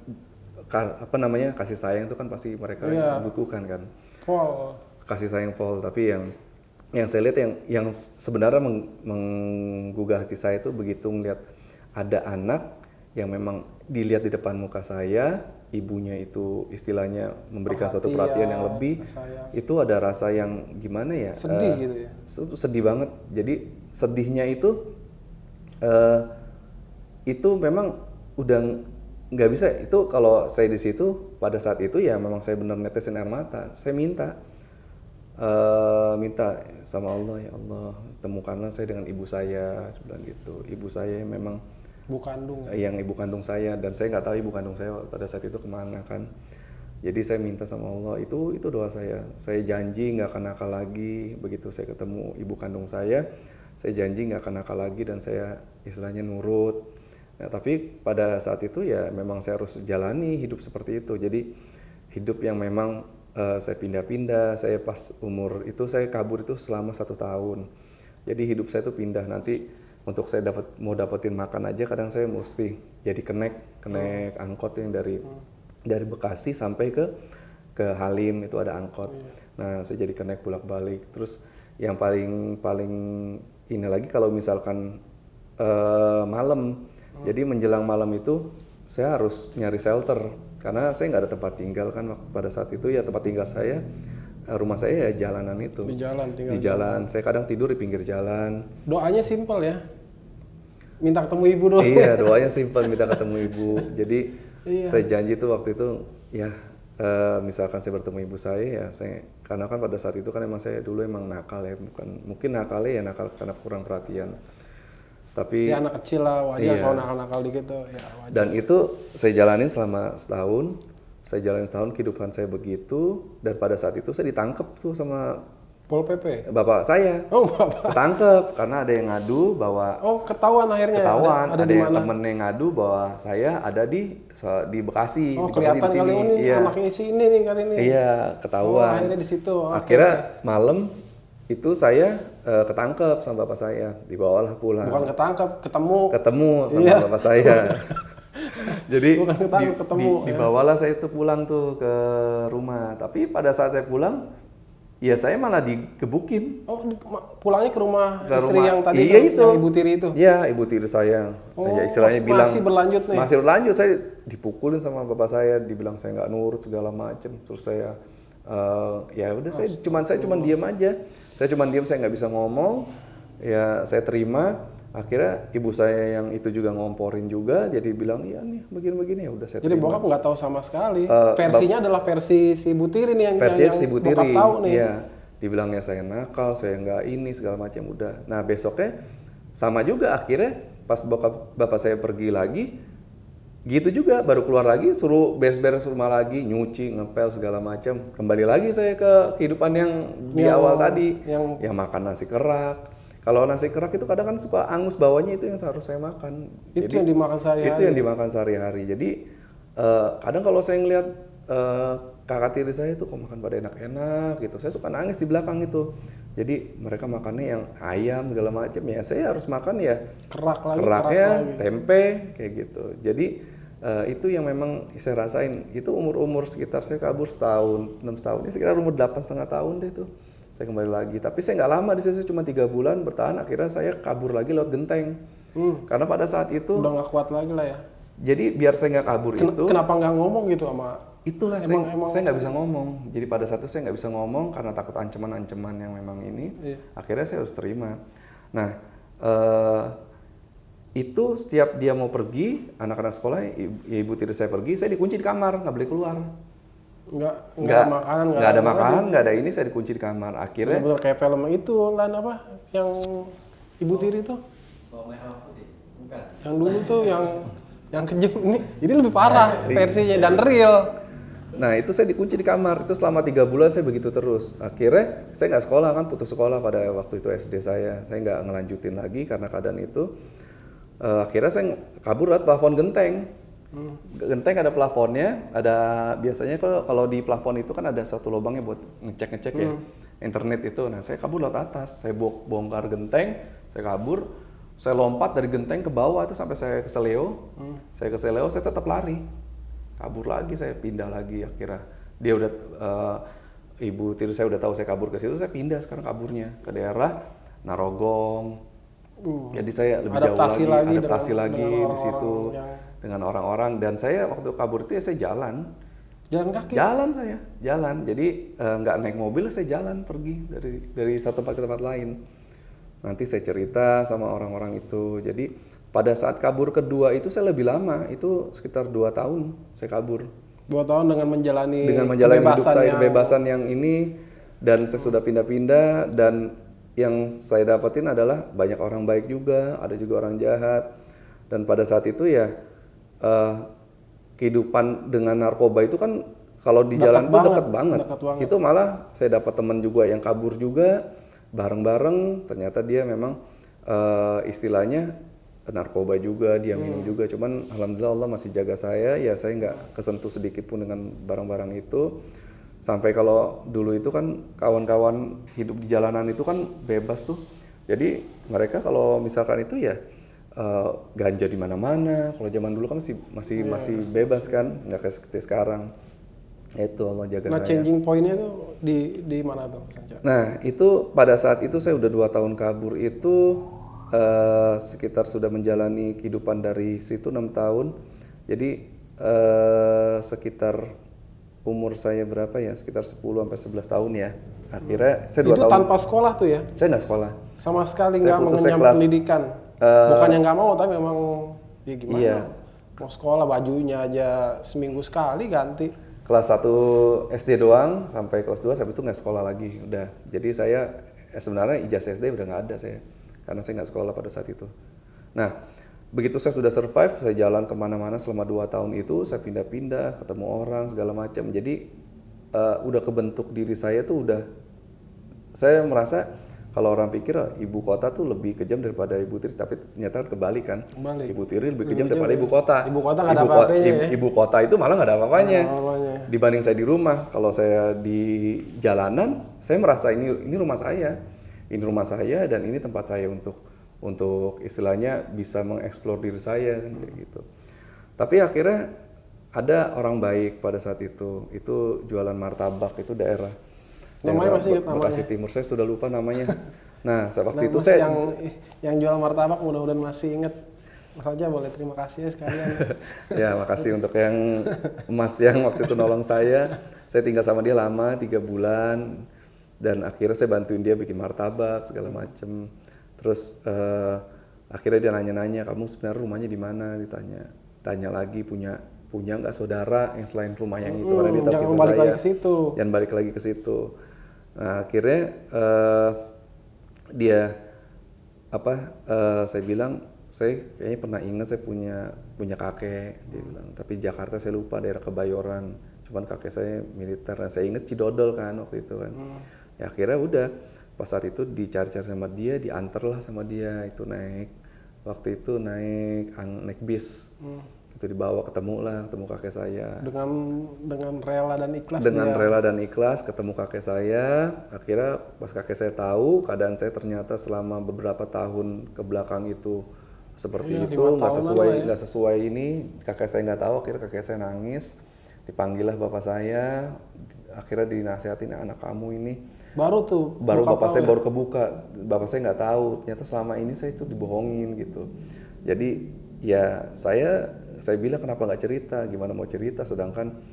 apa namanya kasih sayang itu kan pasti mereka butuhkan kan. Full. Kasih sayang full, tapi yang saya lihat yang sebenarnya menggugah hati saya itu begitu melihat ada anak yang memang dilihat di depan muka saya, ibunya itu istilahnya memberikan suatu perhatian yang lebih, itu ada rasa yang gimana ya? Sedih gitu ya? Sedih banget. Jadi sedihnya itu memang udah nggak bisa. Itu kalau saya di situ pada saat itu ya memang saya benar netesin air mata. Saya minta sama Allah, ya Allah temukanlah saya dengan ibu saya, bilang gitu. Ibu saya yang memang ibu kandung yang ibu kandung saya, dan saya nggak tahu ibu kandung saya pada saat itu kemana kan. Jadi saya minta sama Allah, itu doa saya janji nggak akan nakal lagi. Begitu saya ketemu ibu kandung saya janji nggak akan nakal lagi dan saya istilahnya nurut. Nah, tapi pada saat itu ya memang saya harus jalani hidup seperti itu. Jadi hidup yang memang saya pindah-pindah. Saya pas umur itu saya kabur itu selama 1 tahun. Jadi hidup saya itu pindah. Nanti untuk saya mau dapetin makan aja kadang saya mesti jadi kenek angkot yang dari Bekasi sampai ke Halim itu ada angkot. Nah saya jadi kenek bolak-balik. Terus yang paling ini lagi kalau misalkan malam, jadi menjelang malam itu saya harus nyari shelter karena saya nggak ada tempat tinggal kan pada saat itu ya. Tempat tinggal saya rumah saya ya jalanan itu. Di jalan. Saya kadang tidur di pinggir jalan. Doanya simpel ya. Minta ketemu ibu doang. Iya, doanya simpel, minta ketemu ibu. Jadi saya janji tuh waktu itu ya misalkan saya bertemu ibu saya ya karena kan pada saat itu kan emang saya dulu emang nakal ya, mungkin nakalnya ya nakal karena kurang perhatian. Tapi ya anak kecil lah wajar kalau nakal-nakal dikit tuh ya wajar. Dan itu saya jalanin selama setahun. Saya jalanin setahun kehidupan saya begitu, dan pada saat itu saya ditangkap tuh sama Pol PP. Bapak saya Oh, Bapak. ketangkep karena ada yang ngadu bahwa Oh, ketahuan akhirnya. ketahuan, Ada ada di yang mana? temen yang ngadu bahwa saya ada di Bekasi, Oh, di Bekasi kelihatan di kali sini. ini Iya. anaknya si ini nih kali ini. Iya, Oh, ketahuan. akhirnya di situ. Oke. Akhirnya malam itu saya ketangkep sama bapak saya, dibawalah pulang. Bukan ketangkep, ketemu. Ketemu sama Iya. bapak saya. Jadi Bukan ketangkep, ketemu, ya. dibawalah saya tuh pulang tuh ke rumah. Tapi pada saat saya pulang, ya saya malah digebukin. Oh, pulangnya ke rumah Ke istri rumah. yang tadi Iya tuh, itu. yang ibu tiri itu. Iya, ibu tiri saya. Oh, Ya, istilahnya bilang masih berlanjut nih. Masih berlanjut, saya dipukulin sama bapak saya, dibilang saya nggak nurut segala macem. Terus saya ya udah saya cuman diam aja. Saya cuman diam, saya nggak bisa ngomong. Ya saya terima. Akhirnya ibu saya yang itu juga ngomporin juga, jadi bilang iya nih begini-begini, ya udah saya Jadi terima. bokap nggak tahu sama sekali. Versinya adalah versi si ibu tiri nih yang Versi yang si Bu bokap Tiri, tahu nih. iya. Dibilangnya saya nakal, saya nggak ini segala macam udah. Nah besoknya sama juga akhirnya pas bapak saya pergi lagi, gitu juga baru keluar lagi suruh beres-beres rumah lagi, nyuci, ngepel segala macam. Kembali lagi saya ke kehidupan yang di awal tadi, yang makan nasi kerak. Kalau nasi kerak itu kadang kan suka angus bawahnya, itu yang seharusnya saya makan. Itu yang dimakan sehari-hari. Itu yang dimakan sehari-hari. Jadi kadang kalau saya ngelihat kakak tiri saya itu kok makan pada enak-enak gitu, saya suka nangis di belakang itu. Jadi mereka makannya yang ayam segala macam, ya saya harus makan ya keraknya, tempe kayak gitu. Jadi itu yang memang saya rasain. Itu umur sekitar saya kabur setahun, 6 tahun, ya sekitar umur 8,5 tahun deh tuh. Saya kembali lagi, tapi saya nggak lama di situ, cuma 3 bulan bertahan. Akhirnya saya kabur lagi lewat genteng. Karena pada saat itu udah nggak kuat lagi lah ya. Jadi biar saya nggak kabur itu. Kenapa nggak ngomong gitu sama? Itulah saya nggak bisa ngomong. Jadi pada saat itu saya nggak bisa ngomong karena takut ancaman-ancaman yang memang ini. Iya. Akhirnya saya harus terima. Nah itu setiap dia mau pergi, anak-anak sekolah, ibu tiri saya pergi, saya dikunci di kamar, nggak boleh keluar. Nggak ada makanan, nggak ada ini, saya dikunci di kamar. Akhirnya bener kayak film itu lan apa yang ibu tiri itu, yang dulu tuh yang kejam ini lebih parah versinya dan real. Nah itu saya dikunci di kamar, itu selama 3 bulan saya begitu terus. Akhirnya saya nggak sekolah kan, putus sekolah pada waktu itu SD saya nggak ngelanjutin lagi karena keadaan itu. Akhirnya saya kabur lewat plafon genteng. Genteng ada plafonnya, ada biasanya kalau di plafon itu kan ada satu lubangnya buat ngecek ya internet itu. Nah saya kabur lewat atas, saya bongkar genteng, saya kabur, saya lompat dari genteng ke bawah itu sampai saya ke Seleo. Saya ke Seleo, saya tetap lari, kabur lagi, saya pindah lagi. Akhirnya dia udah ibu tiri saya udah tahu saya kabur ke situ, saya pindah sekarang kaburnya ke daerah Narogong. Jadi saya lebih jauh lagi, adaptasi lagi di situ dengan orang-orang. Dan saya waktu kabur itu ya saya jalan kaki. Jalan. Jadi nggak naik mobil, saya jalan pergi dari satu tempat ke tempat lain. Nanti saya cerita sama orang-orang itu. Jadi pada saat kabur kedua itu saya lebih lama, itu sekitar 2 tahun saya kabur. 2 tahun dengan menjalani hidup saya, kebebasan yang ini, dan saya sudah pindah-pindah, dan yang saya dapetin adalah banyak orang baik juga, ada juga orang jahat. Dan pada saat itu ya kehidupan dengan narkoba itu kan kalau di jalan itu dekat banget. Itu malah saya dapat teman juga yang kabur juga bareng-bareng, ternyata dia memang istilahnya narkoba juga, dia minum juga. Cuman alhamdulillah Allah masih jaga saya, ya saya nggak kesentuh sedikit pun dengan barang-barang itu. Sampai kalau dulu itu kan kawan-kawan hidup di jalanan itu kan bebas tuh. Jadi mereka kalau misalkan itu ya ganja di mana-mana. Kalau zaman dulu kan masih bebas kan, nggak kayak seperti sekarang. Itu Allah jaga saya. Nah changing point-nya tuh di mana tuh? Nah itu pada saat itu saya udah 2 tahun kabur itu sekitar sudah menjalani kehidupan dari situ 6 tahun. Jadi sekitar umur saya berapa ya, sekitar 10 sampai 11 tahun ya. Akhirnya saya 2 tahun. Itu tanpa sekolah tuh ya? Saya nggak sekolah. Sama sekali nggak mengenyam pendidikan. Bukannya nggak mau, tapi memang ya gimana? Iya. Mau sekolah bajunya aja seminggu sekali ganti. Kelas 1 SD doang sampai kelas 2, habis itu nggak sekolah lagi udah. Jadi saya sebenarnya ijazah SD udah nggak ada saya, karena saya nggak sekolah pada saat itu. Nah begitu saya sudah survive, saya jalan kemana-mana selama 2 tahun itu, saya pindah-pindah, ketemu orang segala macam. Jadi udah kebentuk diri saya tuh udah saya merasa kalau orang pikir ibu kota tuh lebih kejam daripada Ibu Tiri, tapi ternyata kebalik kan. Kebalik. Ibu Tiri lebih kejam daripada ibu kota. Ibu kota nggak ada apa-apanya ya? Ibu kota itu malah nggak ada apa-apanya. Nggak ada apa-apanya. Dibanding saya di rumah, kalau saya di jalanan, saya merasa ini rumah saya. Ini rumah saya dan ini tempat saya untuk istilahnya bisa mengeksplor diri saya kan kayak gitu. Tapi akhirnya ada orang baik pada saat itu jualan martabak, itu daerah Namanya masih ingat Bekasi namanya? Timur, saya sudah lupa namanya. Nah, waktu itu Mas saya yang jual martabak mudah-mudahan masih inget. Mas aja boleh terima kasih ya sekalian. ya makasih untuk yang Mas yang waktu itu nolong saya. Saya tinggal sama dia lama 3 bulan dan akhirnya saya bantuin dia bikin martabak segala macem. Terus akhirnya dia nanya-nanya, kamu sebenarnya rumahnya di mana? Tanya lagi punya nggak saudara yang selain rumah yang itu, karena dia tahu Jangan kisah balik saya. lagi ke situ. Jangan balik lagi ke situ. Nah, akhirnya saya bilang, saya kayaknya pernah ingat saya punya kakek, dia bilang, tapi Jakarta saya lupa, daerah Kebayoran. Cuman kakek saya militer dan saya ingat Cidodol kan waktu itu kan. Ya akhirnya udah pas saat itu dicari-cari sama dia, diantar lah sama dia, itu waktu itu naik bis. Itu dibawa ketemu kakek saya. Dengan rela dan ikhlas. Dengan rela dan ikhlas ketemu kakek saya. Akhirnya pas kakek saya tahu keadaan saya ternyata selama beberapa tahun ke belakang itu seperti itu, nggak sesuai ini, kakek saya nggak tahu. Akhirnya kakek saya nangis, dipanggillah bapak saya, akhirnya dinasihatin, anak kamu ini baru bapak saya baru kebuka, bapak saya nggak tahu ternyata selama ini saya itu dibohongin gitu. Jadi ya saya bilang kenapa nggak cerita, gimana mau cerita sedangkan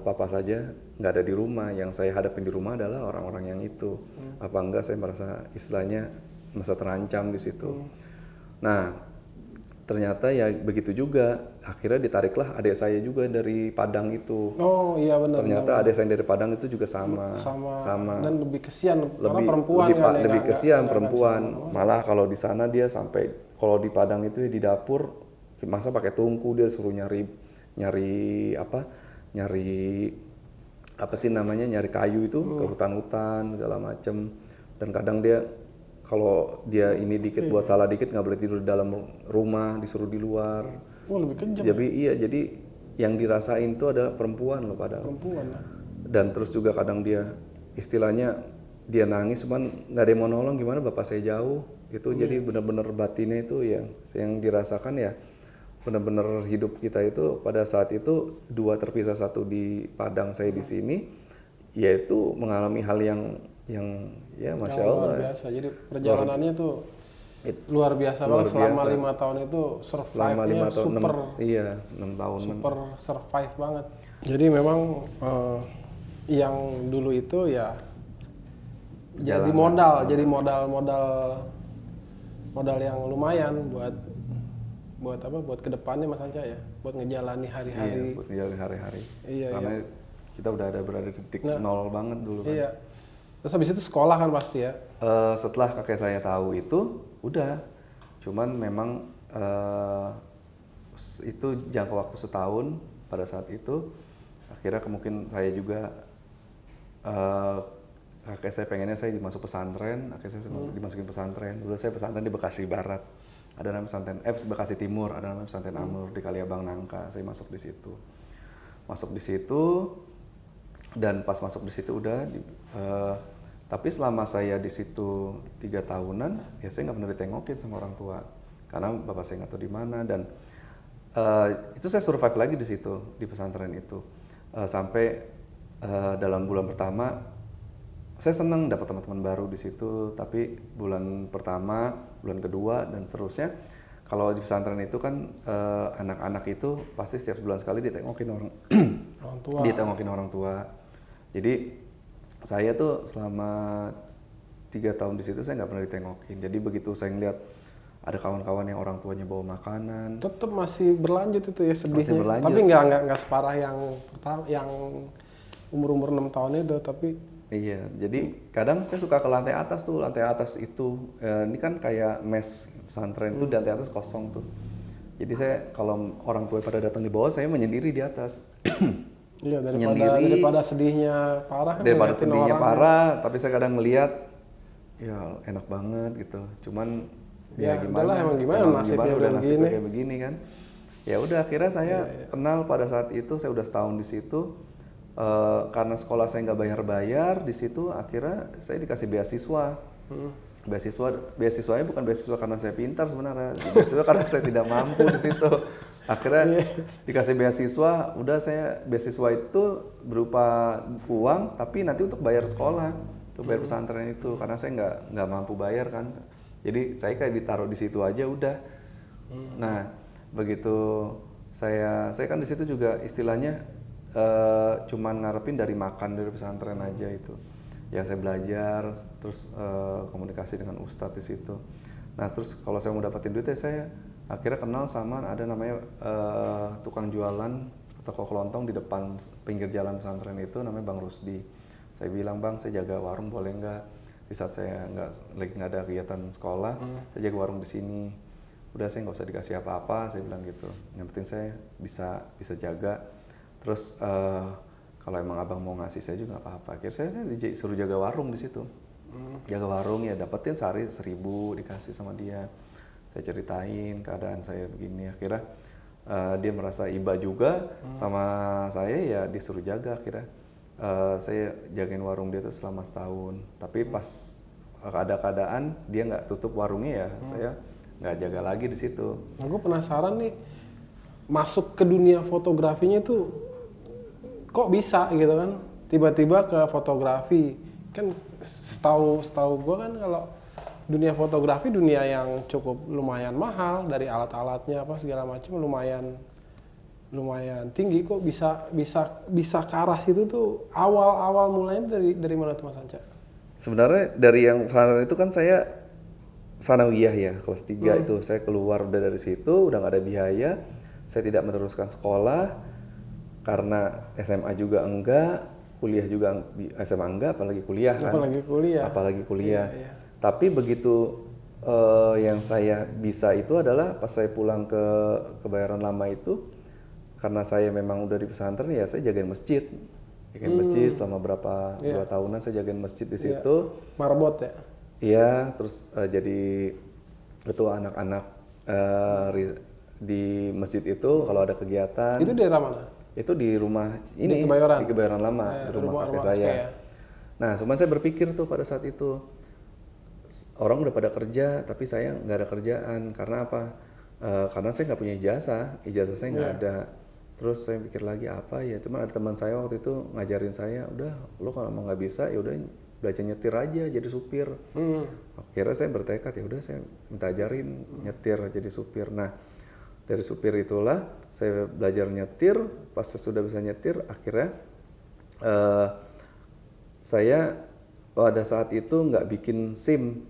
papa saja nggak ada di rumah, yang saya hadapin di rumah adalah orang-orang yang itu. Apa enggak saya merasa istilahnya merasa terancam di situ. Nah ternyata ya begitu juga, akhirnya ditariklah adik saya juga dari Padang itu. Oh iya benar. Ternyata adik saya dari Padang itu juga sama. Dan lebih kesian karena perempuan lebih kesian perempuan. Malah kalau di sana dia sampai kalau di Padang itu di dapur masa pakai tungku, dia suruh nyari kayu itu ke hutan-hutan segala macem. Dan kadang dia kalau dia ini dikit buat salah dikit nggak boleh tidur di dalam rumah, disuruh di luar. Oh lebih kejam. Jadi yang dirasain itu adalah perempuan loh padahal. Perempuan. Dan terus juga kadang dia istilahnya dia nangis cuman nggak ada yang mau nolong, gimana bapak saya jauh itu. Jadi benar-benar batinnya itu yang dirasakan ya benar-benar hidup kita itu pada saat itu dua terpisah, satu di Padang, saya di sini, yaitu mengalami hal yang ya masya Allah luar biasa. Jadi perjalanannya tuh luar biasa banget selama 5 tahun itu, survive-nya super. 6 tahun. Super survive banget. Jadi memang yang dulu itu ya jadi modal yang lumayan buat kedepannya Mas Anca ya, buat ngejalani hari-hari. Iya, buat ngejalani hari-hari. Iya, karena kita udah berada di titik nol banget dulu kan. Iya. Terus habis itu sekolah kan pasti ya? Setelah kakek saya tahu itu, udah. Cuman memang itu jangka waktu setahun pada saat itu. Akhirnya mungkin saya juga, kakek saya pengennya saya dimasuk pesantren, akhirnya saya dimasukin pesantren. Dulu saya pesantren di Bekasi Barat. Ada namanya pesantren Bekasi Timur, ada namanya pesantren Amur di Kaliabang Nangka. Saya masuk di situ. Dan pas masuk di situ udah tapi selama saya di situ 3 tahunan ya saya nggak pernah ditengokin sama orang tua karena bapak saya nggak tahu di mana. Dan itu saya survive lagi di situ, di pesantren itu, sampai dalam bulan pertama saya senang dapat teman-teman baru di situ. Tapi bulan pertama, bulan kedua dan seterusnya, kalau di pesantren itu kan anak-anak itu pasti setiap bulan sekali ditengokin orang tua. Jadi saya tuh selama 3 tahun di situ saya nggak pernah ditengokin. Jadi begitu saya ngeliat ada kawan-kawan yang orang tuanya bawa makanan, tetap masih berlanjut itu ya sedihnya. Masih berlanjut. Tapi nggak separah yang umur 6 tahun itu. Tapi iya, jadi kadang saya suka ke lantai atas tuh. Lantai atas itu ini kan kayak mes pesantren itu, di lantai atas kosong tuh. Jadi saya kalau orang tua pada datang di bawah, saya menyendiri di atas. Iya, daripada sedihnya parah kan. Daripada sedihnya parah, tapi saya kadang melihat ya enak banget gitu. Cuman Ya, udahlah, emang gimana nasibnya udah nasibnya begini. kayak begini kan. Ya udah akhirnya saya kenal pada saat itu, saya udah setahun di situ. Karena sekolah saya nggak bayar-bayar di situ, akhirnya saya dikasih beasiswa. Beasiswanya bukan beasiswa karena saya pintar sebenarnya, beasiswa karena saya tidak mampu di situ. Akhirnya dikasih beasiswa, udah saya beasiswa itu berupa uang, tapi nanti untuk bayar sekolah, untuk bayar pesantren itu, karena saya nggak mampu bayar kan. Jadi saya kayak ditaruh di situ aja udah. Nah begitu saya kan di situ juga istilahnya cuman ngarepin dari makan dari pesantren aja itu. Ya saya belajar, terus komunikasi dengan ustadz di situ. Nah terus kalau saya mau dapetin duitnya, saya akhirnya kenal sama ada namanya tukang jualan toko kelontong di depan pinggir jalan pesantren itu, namanya Bang Rusdi. Saya bilang, Bang, saya jaga warung boleh nggak? Di saat saya lagi nggak ada kegiatan sekolah, saya jaga warung di sini. Udah saya nggak usah dikasih apa-apa, saya bilang gitu. Yang penting saya bisa jaga. Terus kalau emang abang mau ngasih saya juga nggak apa-apa. Akhirnya saya disuruh jaga warung di situ. Jaga warung ya dapetin sehari 1.000 dikasih sama dia. Saya ceritain keadaan saya begini. Akhirnya dia merasa iba juga sama saya, ya disuruh jaga. Akhirnya saya jagain warung dia tuh selama setahun. Tapi pas ada keadaan dia nggak tutup warungnya, ya saya nggak jaga lagi di situ. Nah, gue penasaran nih, masuk ke dunia fotografinya tuh kok bisa gitu kan? Tiba-tiba ke fotografi. Kan setahu gue kan kalau dunia fotografi dunia yang cukup lumayan mahal, dari alat-alatnya apa segala macam lumayan tinggi. Kok bisa ke arah situ tuh? Awal mulainya dari mana tuh Mas Anca? Sebenarnya dari yang pesantren itu kan saya sanawiyah ya, kelas 3 itu saya keluar udah dari situ, udah nggak ada biaya. Saya tidak meneruskan sekolah karena SMA juga enggak, kuliah juga SMA enggak, apalagi kuliah kan. Apalagi kuliah. Iya. Tapi begitu yang saya bisa itu adalah pas saya pulang ke Kebayoran Lama itu, karena saya memang udah di pesantren, ya saya jagain masjid. Jagain masjid selama berapa 2 tahunan saya jagain masjid di situ. Marbot ya? Iya, terus jadi ketua anak-anak di masjid itu kalau ada kegiatan. Itu daerah mana? Itu di rumah ini, di Kebayoran Lama, di rumah kakek saya. Ya. Nah, cuman saya berpikir tuh pada saat itu, orang udah pada kerja, tapi saya nggak ada kerjaan. Karena apa? Karena saya nggak punya ijazah saya nggak ada. Terus saya pikir lagi apa ya? Cuman ada teman saya waktu itu ngajarin saya, udah, lo kalau mau nggak bisa, ya udah belajar nyetir aja, jadi supir. Akhirnya saya bertekad, ya udah saya minta ajarin nyetir jadi supir. Nah, dari supir itulah saya belajar nyetir. Pas saya sudah bisa nyetir, akhirnya saya pada saat itu nggak bikin SIM,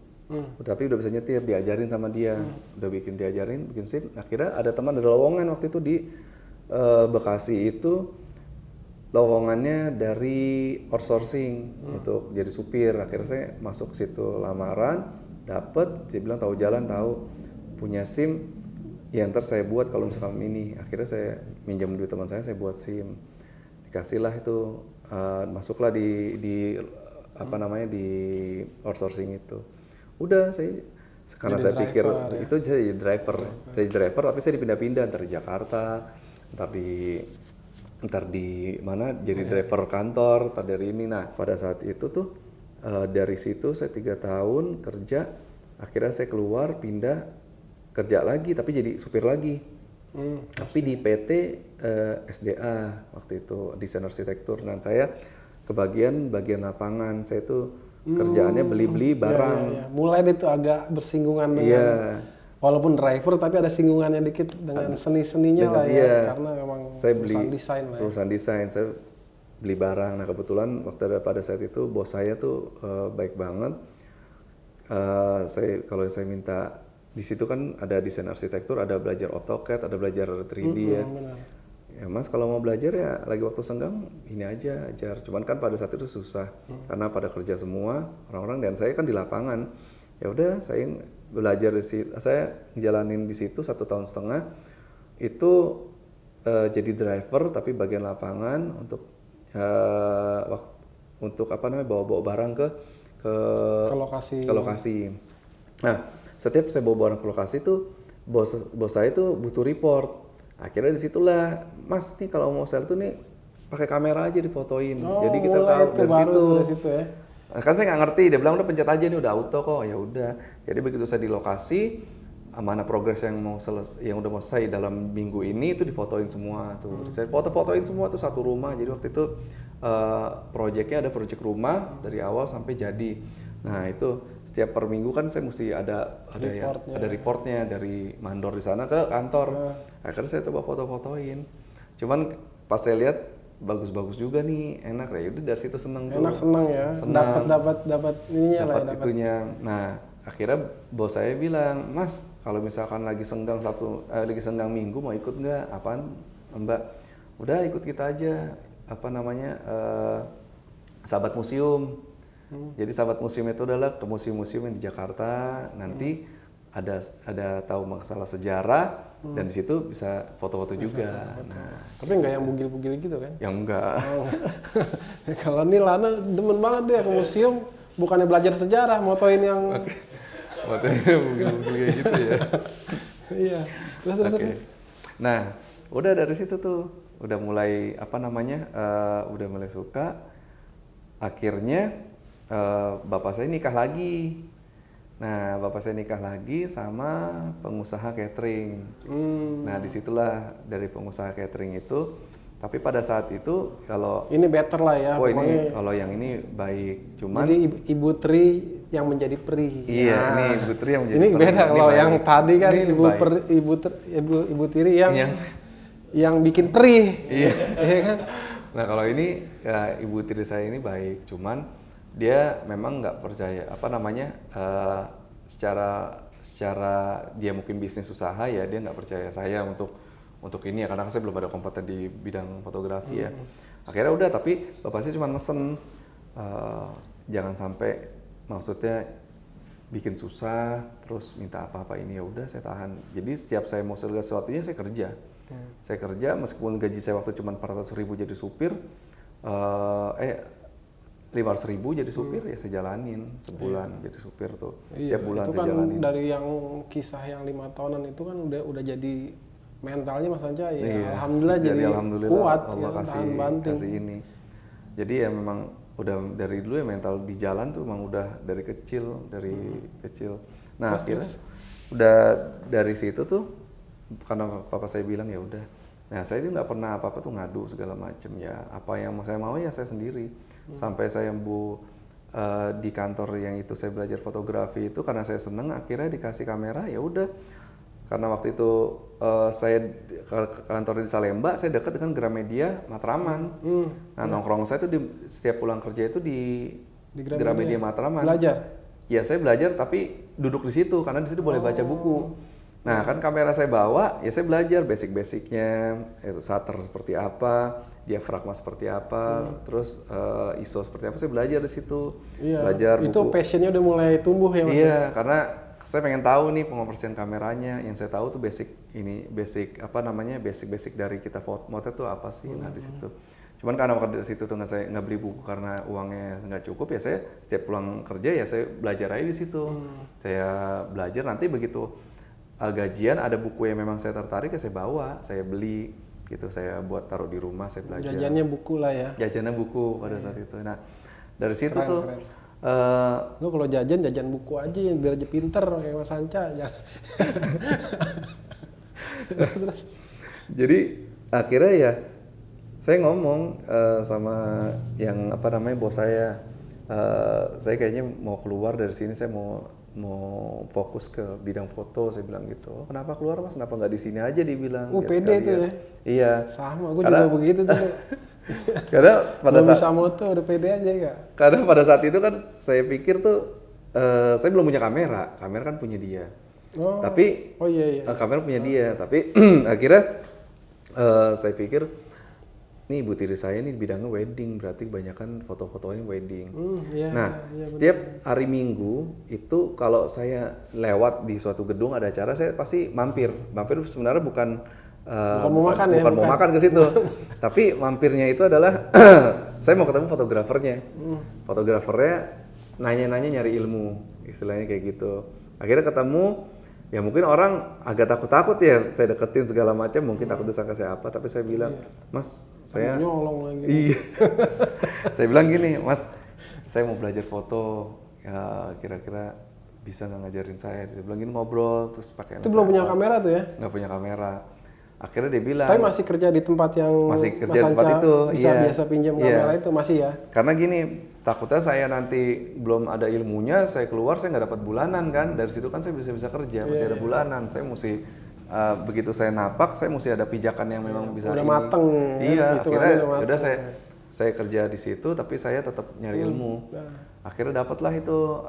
tapi udah bisa nyetir, diajarin sama dia, udah diajarin bikin SIM. Akhirnya ada teman dari lowongan waktu itu di Bekasi itu, lowongannya dari outsourcing untuk jadi supir. Akhirnya saya masuk situ, lamaran, dapet, dia bilang tahu jalan, tahu punya SIM, ya ntar saya buat kalau misalkan ini. Akhirnya saya minjam duit teman saya buat SIM, dikasihlah itu, masuklah di apa namanya, di outsourcing itu. Udah karena saya pikir itu jadi driver, tapi saya dipindah-pindah, ntar di Jakarta, ntar di mana jadi driver kantor, ntar dari ini. Nah pada saat itu tuh dari situ saya 3 tahun kerja, akhirnya saya keluar pindah kerja lagi, tapi jadi supir lagi, tapi di PT SDA waktu itu, desain arsitektur. Dan saya bagian lapangan, saya tuh kerjaannya beli barang. Ya. Mulai itu agak bersinggungan dengan walaupun driver, tapi ada singgungannya dikit dengan seni-seninya lah ya, karena memang saya perusahaan desain lah. Perusahaan desain, saya beli bar. Nah kebetulan pada saat itu bos saya tuh baik banget. Kalau saya minta, di situ kan ada desain arsitektur, ada belajar AutoCAD, ada belajar 3D ya. Benar. Ya Mas, kalau mau belajar ya lagi waktu senggang ini aja ajar. Cuman kan pada saat itu susah karena pada kerja semua orang-orang, dan saya kan di lapangan. Ya udah saya belajar di situ, saya ngejalanin di situ 1,5 tahun itu jadi driver tapi bagian lapangan untuk apa namanya, bawa barang ke Ke lokasi. ke lokasi. Nah, setiap saya bawa barang ke lokasi tuh bos saya tuh butuh report. Akhirnya disitulah, Mas nih kalau mau sel tuh nih pakai kamera aja difotoin. Jadi kita mulai tahu itu dari baru situ. dari situ ya. Nah, kan saya nggak ngerti, dia bilang udah pencet aja nih udah auto kok. Ya udah. Jadi begitu saya di lokasi, mana progres yang mau yang udah mau selesai dalam minggu ini itu difotoin semua tuh. Saya foto-fotoin semua tuh satu rumah. Jadi waktu itu proyeknya ada proyek rumah dari awal sampai jadi. Nah itu setiap per minggu kan saya mesti ada reportnya dari mandor di sana ke kantor. Akhirnya saya coba foto-fotoin. Cuman pas saya lihat bagus-bagus juga nih, enak ya. Udah dari situ seneng tuh. Enak, seneng ya. Dapat ininya lah ya, dapat itunya. Nah akhirnya bos saya bilang, Mas kalau misalkan lagi senggang lagi senggang minggu mau ikut nggak? Apaan Mbak? Udah ikut kita aja. Apa namanya sahabat museum. Jadi sahabat museum itu adalah ke museum-museum yang di Jakarta. Nanti ada tahu masalah sejarah dan di situ bisa foto-foto juga. Nah, tapi nggak yang bugil-bugil gitu kan? yang enggak. Kalau ini Lana demen banget dia ke museum, bukannya belajar sejarah, motoin yang Fotonya bugil-bugil kayak gitu ya. iya. Terus. Nah, udah dari situ tuh udah mulai udah mulai suka. Akhirnya bapak saya nikah lagi. Nah, bapak saya nikah lagi sama pengusaha catering. Nah, disitulah dari pengusaha catering itu. Tapi pada saat itu kalau ini better lah ya. ini kalau yang ini baik. Cuman jadi Ibu Tri yang menjadi peri. Iya, ini Ibu Tri yang menjadi ini peri. beda kalau yang tadi kan ini Ibu Tiri yang bikin peri. Iya. Iya kan? Nah, kalau ini ya, Ibu Tiri saya ini baik. Cuman dia memang nggak percaya secara dia mungkin bisnis usaha ya, dia nggak percaya saya untuk ini ya, karena saya belum ada kompeten di bidang fotografi ya. Akhirnya udah, tapi bapak saya cuma mesen jangan sampai maksudnya bikin susah terus minta apa-apa ini, ya udah saya tahan. Jadi setiap saya mau segala sesuatunya saya kerja. Saya kerja meskipun gaji saya waktu cuma 400.000 jadi supir, 500.000 jadi supir ya saya jalanin sebulan jadi supir tuh. Setiap bulan itu saya kan jalanin. Dari yang kisah yang 5 tahunan itu kan udah jadi mentalnya Mas Anca ya. Iya. Alhamdulillah jadi kuat Allah ya, tahan banting. kasih ini. Jadi ya memang udah dari dulu ya mental di jalan tuh emang udah dari kecil. Nah, akhirnya udah dari situ tuh karena papa saya bilang ya udah. Nah, saya itu nggak pernah apa-apa tuh ngadu segala macem ya. Apa yang saya mau ya saya sendiri. Sampai saya di kantor yang itu saya belajar fotografi itu karena saya seneng, akhirnya dikasih kamera ya udah. Karena waktu itu saya ke kantor di Salemba, saya dekat dengan Gramedia Matraman. Nah, nongkrong saya tuh setiap pulang kerja itu di Gramedia Matraman. Belajar? Ya, saya belajar tapi duduk di situ karena di situ boleh baca buku. Nah, kan kamera saya bawa, ya saya belajar basic-basicnya, shutter seperti apa, diafragma seperti apa, terus ISO seperti apa, saya belajar di situ. Iya, belajar itu buku. passionnya udah mulai tumbuh ya Mas? Iya, karena saya pengen tahu nih pengoperasian kameranya. Yang saya tahu tuh basic dari kita motret tuh apa sih. Nah, di situ. Cuman karena waktu di situ tuh saya nggak beli buku karena uangnya nggak cukup, ya saya setiap pulang kerja ya saya belajar aja di situ. Saya belajar, nanti begitu gajian ada buku yang memang saya tertarik ya saya bawa, saya beli gitu, saya buat taruh di rumah, saya belajar. Jajannya buku lah ya? Jajannya buku pada saat itu. Nah, dari situ keren, tuh keren. Lu kalau jajan buku aja yang biar aja pinter kayak Mas Anca. Jadi akhirnya ya saya ngomong sama yang bos saya, saya kayaknya mau keluar dari sini, saya mau fokus ke bidang foto, saya bilang gitu. Kenapa keluar Mas? Kenapa nggak di sini aja, dibilang. Pede itu ya? Iya. Sama, gue juga begitu tuh. Karena pada saat bisa moto udah pede aja ya. Karena pada saat itu kan saya pikir tuh saya belum punya kamera kan punya dia. Tapi kamera punya dia, tapi akhirnya saya pikir nih Ibu Tiri saya nih bidangnya wedding, berarti kebanyakan foto-fotonya wedding. Setiap hari Minggu itu kalau saya lewat di suatu gedung ada acara, saya pasti mampir sebenarnya bukan mau makan ke situ. Tapi mampirnya itu adalah saya mau ketemu fotografernya. Fotografernya nanya-nanya nyari ilmu, istilahnya kayak gitu. Akhirnya ketemu, ya mungkin orang agak takut-takut ya, saya deketin segala macam, mungkin takut disangka saya apa, tapi saya bilang, Mas, saya nyolong lagi. iya, saya bilang gini, Mas, saya mau belajar foto, ya kira-kira bisa nggak ngajarin saya? Dia bilang gini, ngobrol, terus pakai Itu belum punya kamera tuh ya? nggak punya kamera. Akhirnya dia bilang, Tapi masih kerja di tempat yang masih kerja di Mas tempat Anca itu, bisa iya. biasa pinjam Iya. kamera itu masih ya? karena gini, takutnya saya nanti belum ada ilmunya, saya keluar saya nggak dapat bulanan kan, dari situ kan saya bisa kerja, masih ada bulanan, saya mesti begitu saya napak, saya mesti ada pijakan yang memang bisa Udah ini. mateng, Iya, hitungannya akhirnya udah mateng. udah saya kerja di situ, tapi saya tetap nyari ilmu. Akhirnya dapatlah itu,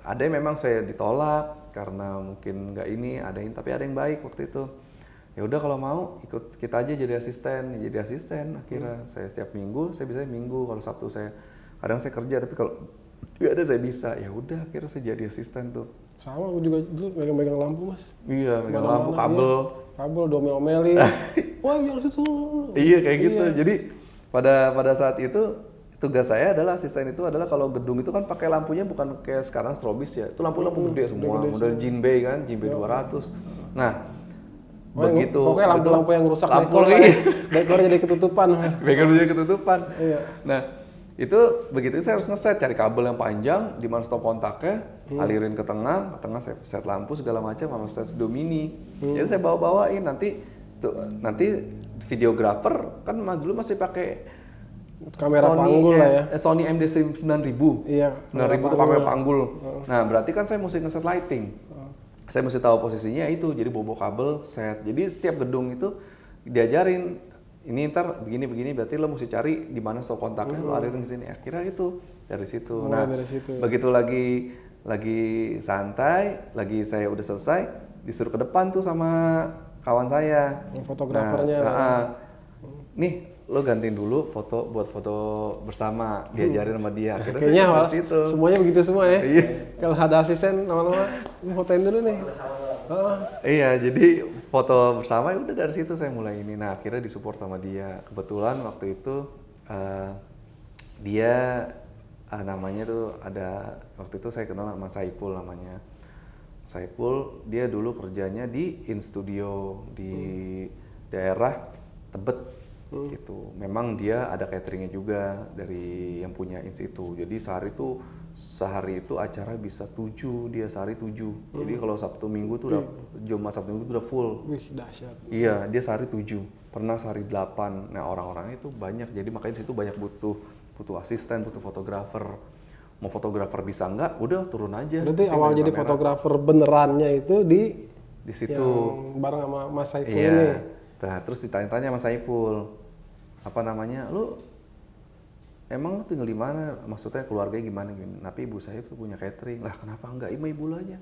ada yang memang saya ditolak karena mungkin nggak ini, tapi ada yang baik waktu itu. Ya udah kalau mau ikut kita aja jadi asisten. Akhirnya saya setiap minggu, saya bisa minggu, kalau Sabtu kadang saya kerja, tapi kalau nggak ada saya bisa. Ya udah akhirnya saya jadi asisten tuh. Sama, aku juga dulu megang lampu Mas. Iya, megang Mana-mana, lampu, kabel. Kabel domel-omelin. Wah, yang itu. Iya kayak gitu. Jadi pada saat itu tugas saya adalah asisten itu adalah kalau gedung itu kan pakai lampunya bukan kayak sekarang strobis ya. Itu lampu-lampu gede semua, model Jinbei kan, Jinbei 200. Nah, begitu Pokoknya lampu-lampu yang rusak lampu dekor, iya. dekor jadi ketutupan. Background-nya ketutupan. Iya. Nah, itu begitu saya harus ngeset, cari kabel yang panjang, di mana stop kontaknya, alirin ke tengah saya set lampu segala macam sama stage mini. Jadi saya bawa-bawain nanti videografer kan dulu masih pakai Kamera Sony, panggul lah ya. Sony MD 9000. Iya. 9000 itu kamera panggul. Nah, berarti kan saya mesti ngeset lighting. Saya mesti tahu posisinya itu, jadi bobo kabel, set. Jadi setiap gedung itu diajarin, ini ntar begini, berarti lo mesti cari di mana stop kontaknya, lo alirin ke sini. Akhirnya itu dari situ. Mulai Nah, dari situ. begitu lagi santai, lagi saya udah selesai, disuruh ke depan tuh sama kawan saya. Fotografernya. Nih, lo gantiin dulu buat foto bersama, diajarin sama dia. Akhirnya Kayaknya saya malah dari situ. semuanya begitu semua ya. Iya. Kalau ada asisten lama-lama fotoin dulu nih. Iya, jadi foto bersama ya udah dari situ saya mulai ini. Nah, akhirnya disupport sama dia. Kebetulan waktu itu dia namanya tuh waktu itu saya kenal sama Saipul namanya. Saipul, dia dulu kerjanya di In Studio di daerah Tebet gitu. Memang dia ada cateringnya juga dari yang punya Ins itu. Jadi sehari itu acara bisa 7, dia sehari 7. Jadi kalau Sabtu Minggu tuh udah Jumat Sabtu Minggu tuh udah full. Wih, dahsyat. Iya, dia sehari 7. Pernah sehari 8. Nah, orang-orangnya itu banyak. Jadi makanya di situ banyak butuh asisten, butuh fotografer. Mau fotografer bisa nggak? Udah turun aja. Berarti Penting awal banyak jadi kamera. fotografer benerannya itu Di situ. yang bareng sama Mas Saiful Iya. ini. Nah, terus ditanya-tanya sama Saipul, apa namanya, lu emang lu tinggal di mana? Maksudnya keluarganya gimana? Tapi ibu saya tuh punya catering. Lah kenapa enggak ibu lu aja?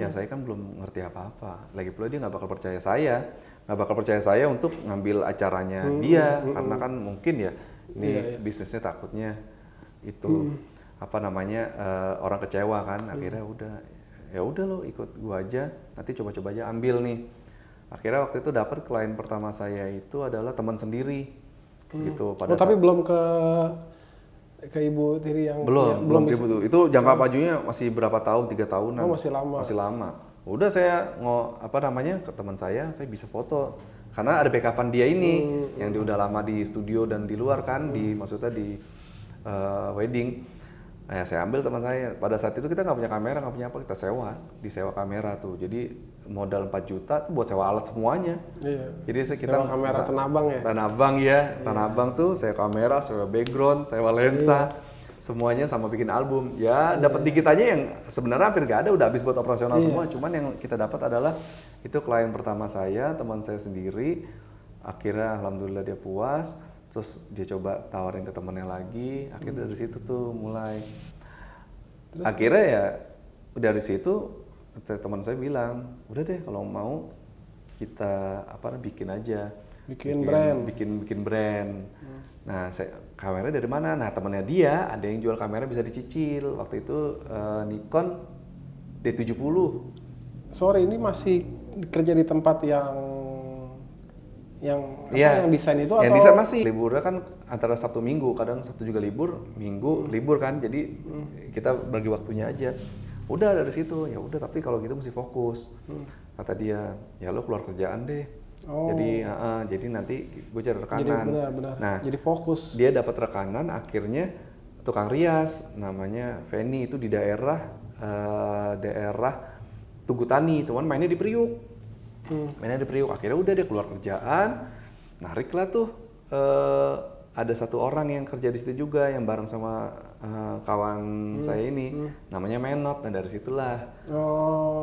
Ya saya kan belum ngerti apa-apa. Lagi pula dia nggak bakal percaya saya untuk ngambil acaranya dia, karena kan mungkin ya ini bisnisnya takutnya itu apa namanya orang kecewa kan. Akhirnya ya udah lo ikut gua aja, nanti coba-coba aja ambil nih. Akhirnya waktu itu dapat klien pertama saya itu adalah teman sendiri gitu. Tapi belum ke Ibu Tiri yang belum ibu tuh. Itu jangka majunya masih berapa tahun, 3 tahunan. Oh, masih lama. Masih lama. Udah saya ke teman saya bisa foto. Karena ada backupan dia ini yang dia udah lama di studio dan di luar kan, maksudnya di wedding. Nah, saya ambil teman saya. Pada saat itu kita nggak punya kamera, nggak punya apa, kita disewa kamera tuh. Jadi modal 4 juta tuh buat sewa alat semuanya. Iya. Jadi kita Sewa kamera Tanabang ya. Tanabang tuh sewa kamera, sewa background, sewa lensa, semuanya sama bikin album. Ya dapat dikit aja yang sebenarnya hampir nggak ada, udah habis buat operasional semua. Cuman yang kita dapat adalah itu klien pertama saya, teman saya sendiri. Akhirnya alhamdulillah dia puas. Terus dia coba tawarin ke temennya lagi, akhirnya dari situ tuh mulai. Akhirnya ya dari situ teman saya bilang, udah deh kalau mau kita bikin aja, bikin brand. Bikin brand. Nah, kamera dari mana? Nah, temennya dia ada yang jual kamera bisa dicicil. Waktu itu Nikon D70. Sorry, ini masih kerja di tempat yang Iya. yang desain itu Yang atau desain masih liburnya kan antara Sabtu Minggu, kadang Sabtu juga libur, Minggu libur kan, jadi kita bagi waktunya aja. Udah dari situ, ya udah tapi kalau gitu mesti fokus. Kata dia, ya lo keluar kerjaan deh. Oh. Jadi nanti gue cari rekanan. Jadi benar-benar. Nah, Jadi fokus. dia dapat rekanan, akhirnya tukang rias, namanya Feni, itu di daerah Tugu Tani, cuman mainnya di Priuk. Mainnya di Priuk, akhirnya udah dia keluar kerjaan, narik lah tuh. Ada satu orang yang kerja di situ juga, yang bareng sama kawan saya ini, namanya Menot. Nah dari situlah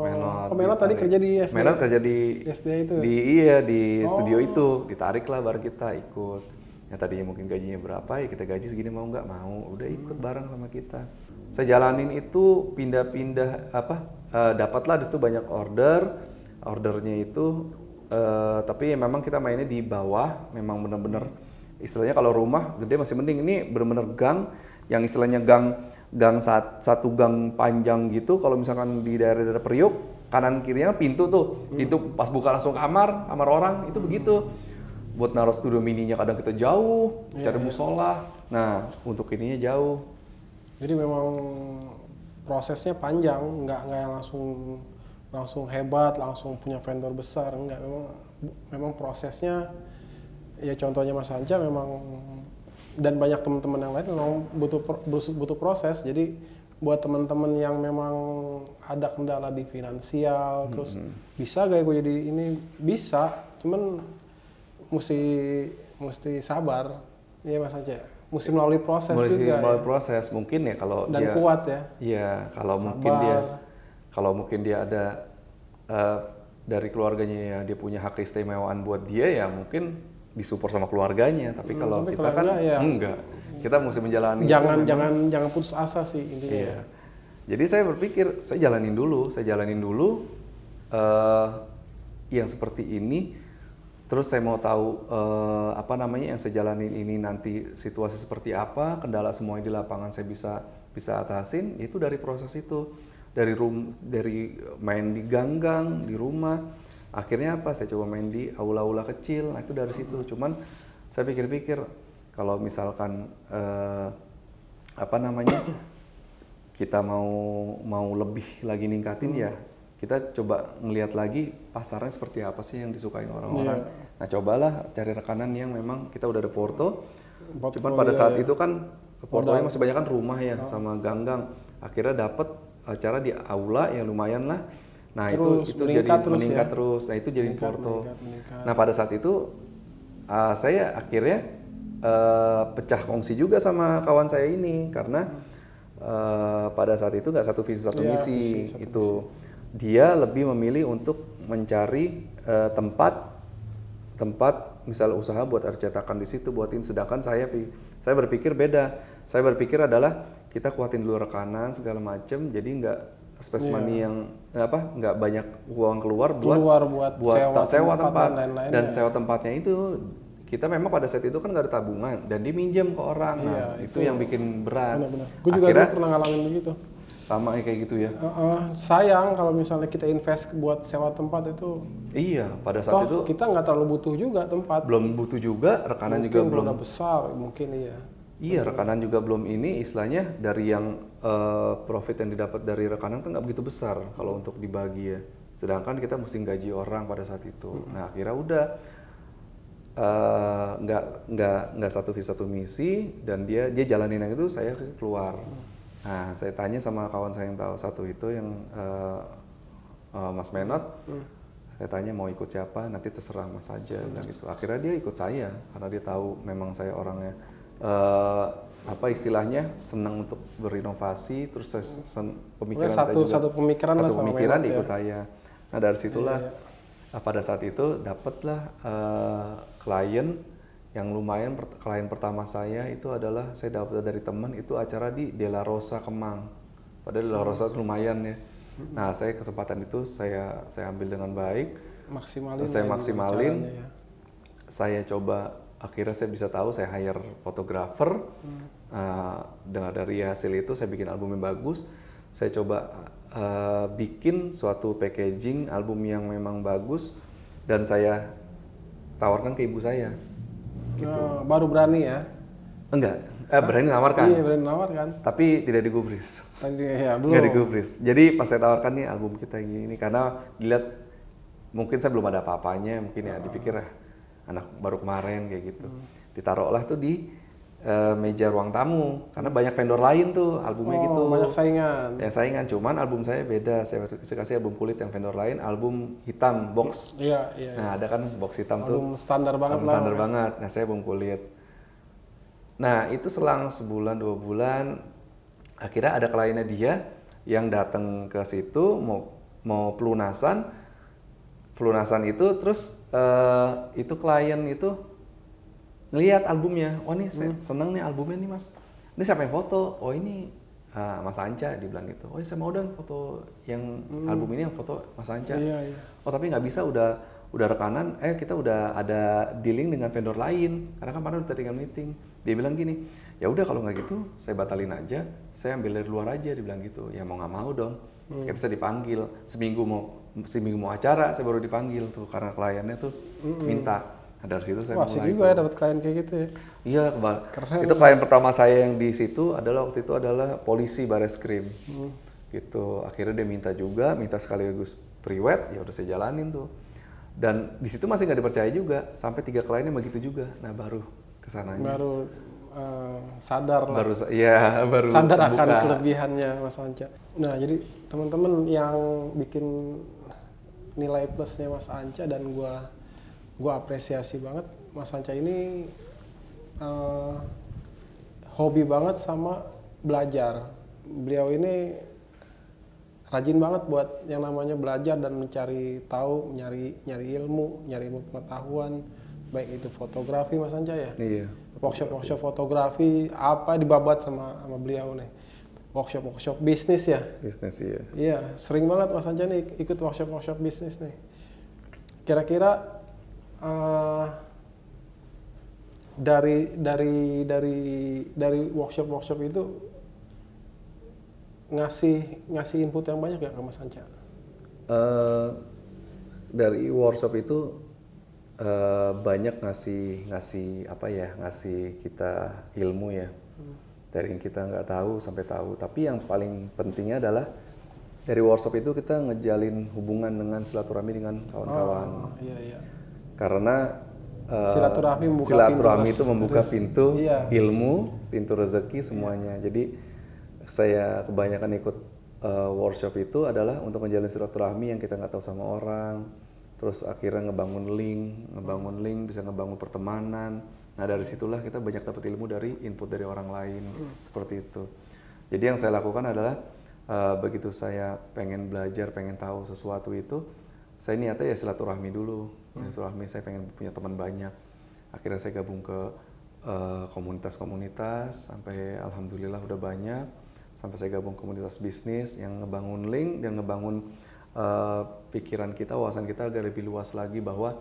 Menot. Menot tadi kerja di SD. Menot kerja di SD itu. di studio itu, ditarik lah bareng kita ikut. Ya tadinya mungkin gajinya berapa, ya kita gaji segini mau nggak mau, udah ikut bareng sama kita. Saya jalanin itu pindah-pindah dapatlah di situ banyak ordernya itu, tapi ya memang kita mainnya di bawah, memang benar-benar istilahnya kalau rumah gede masih mending, ini benar-benar gang yang istilahnya gang satu gang panjang gitu. Kalau misalkan di daerah-daerah Priuk kanan kirinya pintu tuh, pintu pas buka langsung kamar orang itu begitu. Buat naruh studio mininya kadang kita jauh, cari musola. Nah untuk ininya jauh. Jadi memang prosesnya panjang, nggak yang langsung hebat, langsung punya vendor besar, enggak. Memang prosesnya, ya contohnya Mas Anca memang, dan banyak teman-teman yang lain memang butuh proses. Jadi buat teman-teman yang memang ada kendala di finansial, terus bisa gak gue jadi ini, bisa, cuman mesti sabar, ya Mas Anca. Mesti melalui proses juga. Melalui ya. proses mungkin ya kalau Dan dia kuat ya. Iya, kalau mungkin dia ada dari keluarganya ya, dia punya hak keistimewaan buat dia, ya mungkin disupport sama keluarganya. Tapi kalau kita kan enggak. Kita mesti menjalani. Jangan putus asa sih intinya. Iya. Jadi saya berpikir saya jalanin dulu yang seperti ini. Terus saya mau tahu yang saya jalanin ini nanti situasi seperti apa, kendala semuanya di lapangan saya bisa atasin. Itu dari proses itu, dari main di ganggang di rumah. Akhirnya saya coba main di aula-aula kecil. Nah itu dari situ. Cuman saya pikir-pikir kalau misalkan kita mau lebih lagi ningkatin ya. Kita coba ngelihat lagi pasarnya seperti apa sih yang disukain orang-orang. Nah cobalah cari rekanan yang memang kita udah ada porto. Cuman pada saat itu kan portonya masih banyak kan rumah ya sama ganggang. Akhirnya dapat acara di aula yang lumayan lah. Nah terus, itu jadi meningkat terus. Nah itu jadi porto. Nah pada saat itu saya akhirnya pecah kongsi juga sama kawan saya ini karena pada saat itu nggak satu visi satu misi itu. Dia lebih memilih untuk mencari tempat misal usaha buat cetakan di situ buatin, sedangkan saya berpikir beda. Saya berpikir adalah kita kuatin dulu rekanan segala macem, jadi nggak space money yang nggak banyak uang keluar buat sewa tempat dan sewa tempatnya itu kita memang pada saat itu kan nggak ada tabungan dan diminjem ke orang. Nah itu yang bikin berat. Gue juga dulu pernah ngalamin begitu. Sama kayak gitu ya. Sayang kalau misalnya kita invest buat sewa tempat itu. Iya, pada saat itu kita nggak terlalu butuh juga tempat. Belum butuh juga, rekanan mungkin juga belum besar, mungkin iya. Iya, rekanan juga belum ini istilahnya dari yang profit yang didapat dari rekanan kan nggak begitu besar kalau untuk dibagi ya. Sedangkan kita mesti gaji orang pada saat itu. Nah akhirnya udah nggak satu visi satu misi dan dia jalanin yang itu, saya keluar. Nah, saya tanya sama kawan saya yang tahu satu itu yang Mas Menot, saya tanya mau ikut siapa, nanti terserah Mas aja, bilang gitu. Akhirnya dia ikut saya karena dia tahu memang saya orangnya istilahnya senang untuk berinovasi, terus satu pemikiran dia ikut saya. Nah dari situlah pada saat itu dapatlah klien yang lumayan. Klien pertama saya itu adalah saya dapat dari teman, itu acara di Della Rosa Kemang. Padahal Della Rosa lumayan ya. Nah saya kesempatan itu saya ambil dengan baik. Saya maksimalin. Saya coba, akhirnya saya bisa tahu, saya hire fotografer. Dengan dari hasil itu saya bikin album yang bagus. Saya coba bikin suatu packaging album yang memang bagus dan saya tawarkan ke ibu saya. Baru berani ya? Enggak, berani nawarkan. Iya, berani nawarkan. Tapi tidak digubris. Tadi ya belum. Nggak digubris. Jadi pas saya tawarkan nih album kita gini, karena dilihat mungkin saya belum ada apa-apanya, mungkin ya dipikir anak baru kemarin kayak gitu. Ditaruhlah tuh di meja ruang tamu, karena banyak vendor lain tuh albumnya gitu. Banyak saingan. Ya saingan, cuman album saya beda. Saya kasih album kulit, yang vendor lain album hitam box. Iya. Nah ada kan box hitam tuh. Album standar banget Album lah. standar banget. Nah saya album kulit. Nah itu selang sebulan 2 bulan, akhirnya ada kliennya dia yang datang ke situ mau pelunasan itu, terus itu klien itu ngelihat albumnya, wah nih saya seneng nih albumnya nih mas, ini siapa yang foto? Oh ini Mas Anca, dibilang gitu. Oh saya mau dong foto yang album ini, yang foto Mas Anca. Iya. Oh tapi nggak bisa, udah rekanan, kita udah ada dealing dengan vendor lain, karena kan kemarin udah tadi meeting. Dia bilang gini, ya udah kalau nggak gitu saya batalin aja, saya ambil dari luar aja, dibilang gitu. Ya mau nggak mau dong. Kita saya dipanggil seminggu mau acara, saya baru dipanggil tuh karena kliennya tuh minta. Nah, dari situ saya Wah, mulai. juga ya dapat klien kayak gitu ya. Iya, itu klien pertama saya yang di situ waktu itu adalah polisi Bareskrim. Gitu. Akhirnya dia minta sekaligus pre-wed, ya udah saya jalanin tuh. Dan di situ masih nggak dipercaya juga, sampai 3 kliennya begitu juga. Nah, baru kesananya. Baru sadar lah. Baru sadar terbuka. akan kelebihannya Mas Anca. Nah, jadi teman-teman yang bikin nilai plusnya Mas Anca dan gua apresiasi banget, Mas Anca ini hobi banget sama belajar. Beliau ini rajin banget buat yang namanya belajar dan mencari tahu, nyari ilmu pengetahuan, baik itu fotografi Mas Anca ya. Iya. Workshop fotografi apa dibabat sama beliau nih. Workshop bisnis ya. Bisnis iya. Iya, sering banget Mas Anca nih ikut workshop bisnis nih. Kira-kira dari workshop itu ngasih input yang banyak ya ke Mas Anca? Dari workshop itu banyak ngasih kita ilmu ya, dari yang kita nggak tahu sampai tahu. Tapi yang paling pentingnya adalah dari workshop itu kita ngejalin hubungan dengan silaturahmi dengan kawan-kawan. Iya. Karena silaturahmi itu membuka pintu ilmu, pintu rezeki semuanya. Jadi saya kebanyakan ikut workshop itu adalah untuk menjalin silaturahmi yang kita nggak tahu sama orang. Terus akhirnya ngebangun link, bisa ngebangun pertemanan. Nah dari situlah kita banyak dapat ilmu dari input dari orang lain, seperti itu. Jadi yang saya lakukan adalah begitu saya pengen belajar, pengen tahu sesuatu itu, saya niatnya ya silaturahmi dulu. Silaturahmi, saya pengen punya teman banyak. Akhirnya saya gabung ke komunitas-komunitas, sampai alhamdulillah udah banyak. Sampai saya gabung komunitas bisnis yang ngebangun link dan ngebangun pikiran kita, wawasan kita agar lebih luas lagi bahwa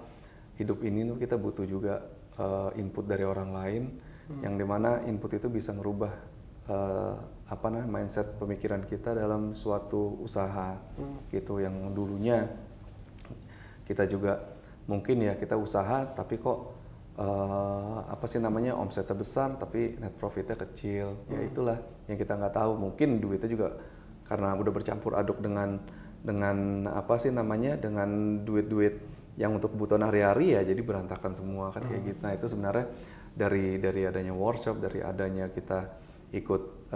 hidup ini tuh kita butuh juga input dari orang lain, yang dimana input itu bisa ngerubah mindset pemikiran kita dalam suatu usaha gitu, yang dulunya kita juga mungkin ya kita usaha tapi kok omsetnya besar tapi net profitnya kecil. Ya itulah yang kita nggak tahu, mungkin duitnya juga karena udah bercampur aduk dengan duit-duit yang untuk kebutuhan hari-hari, ya jadi berantakan semua kan kayak gitu. Nah itu sebenarnya dari adanya workshop, dari adanya kita ikut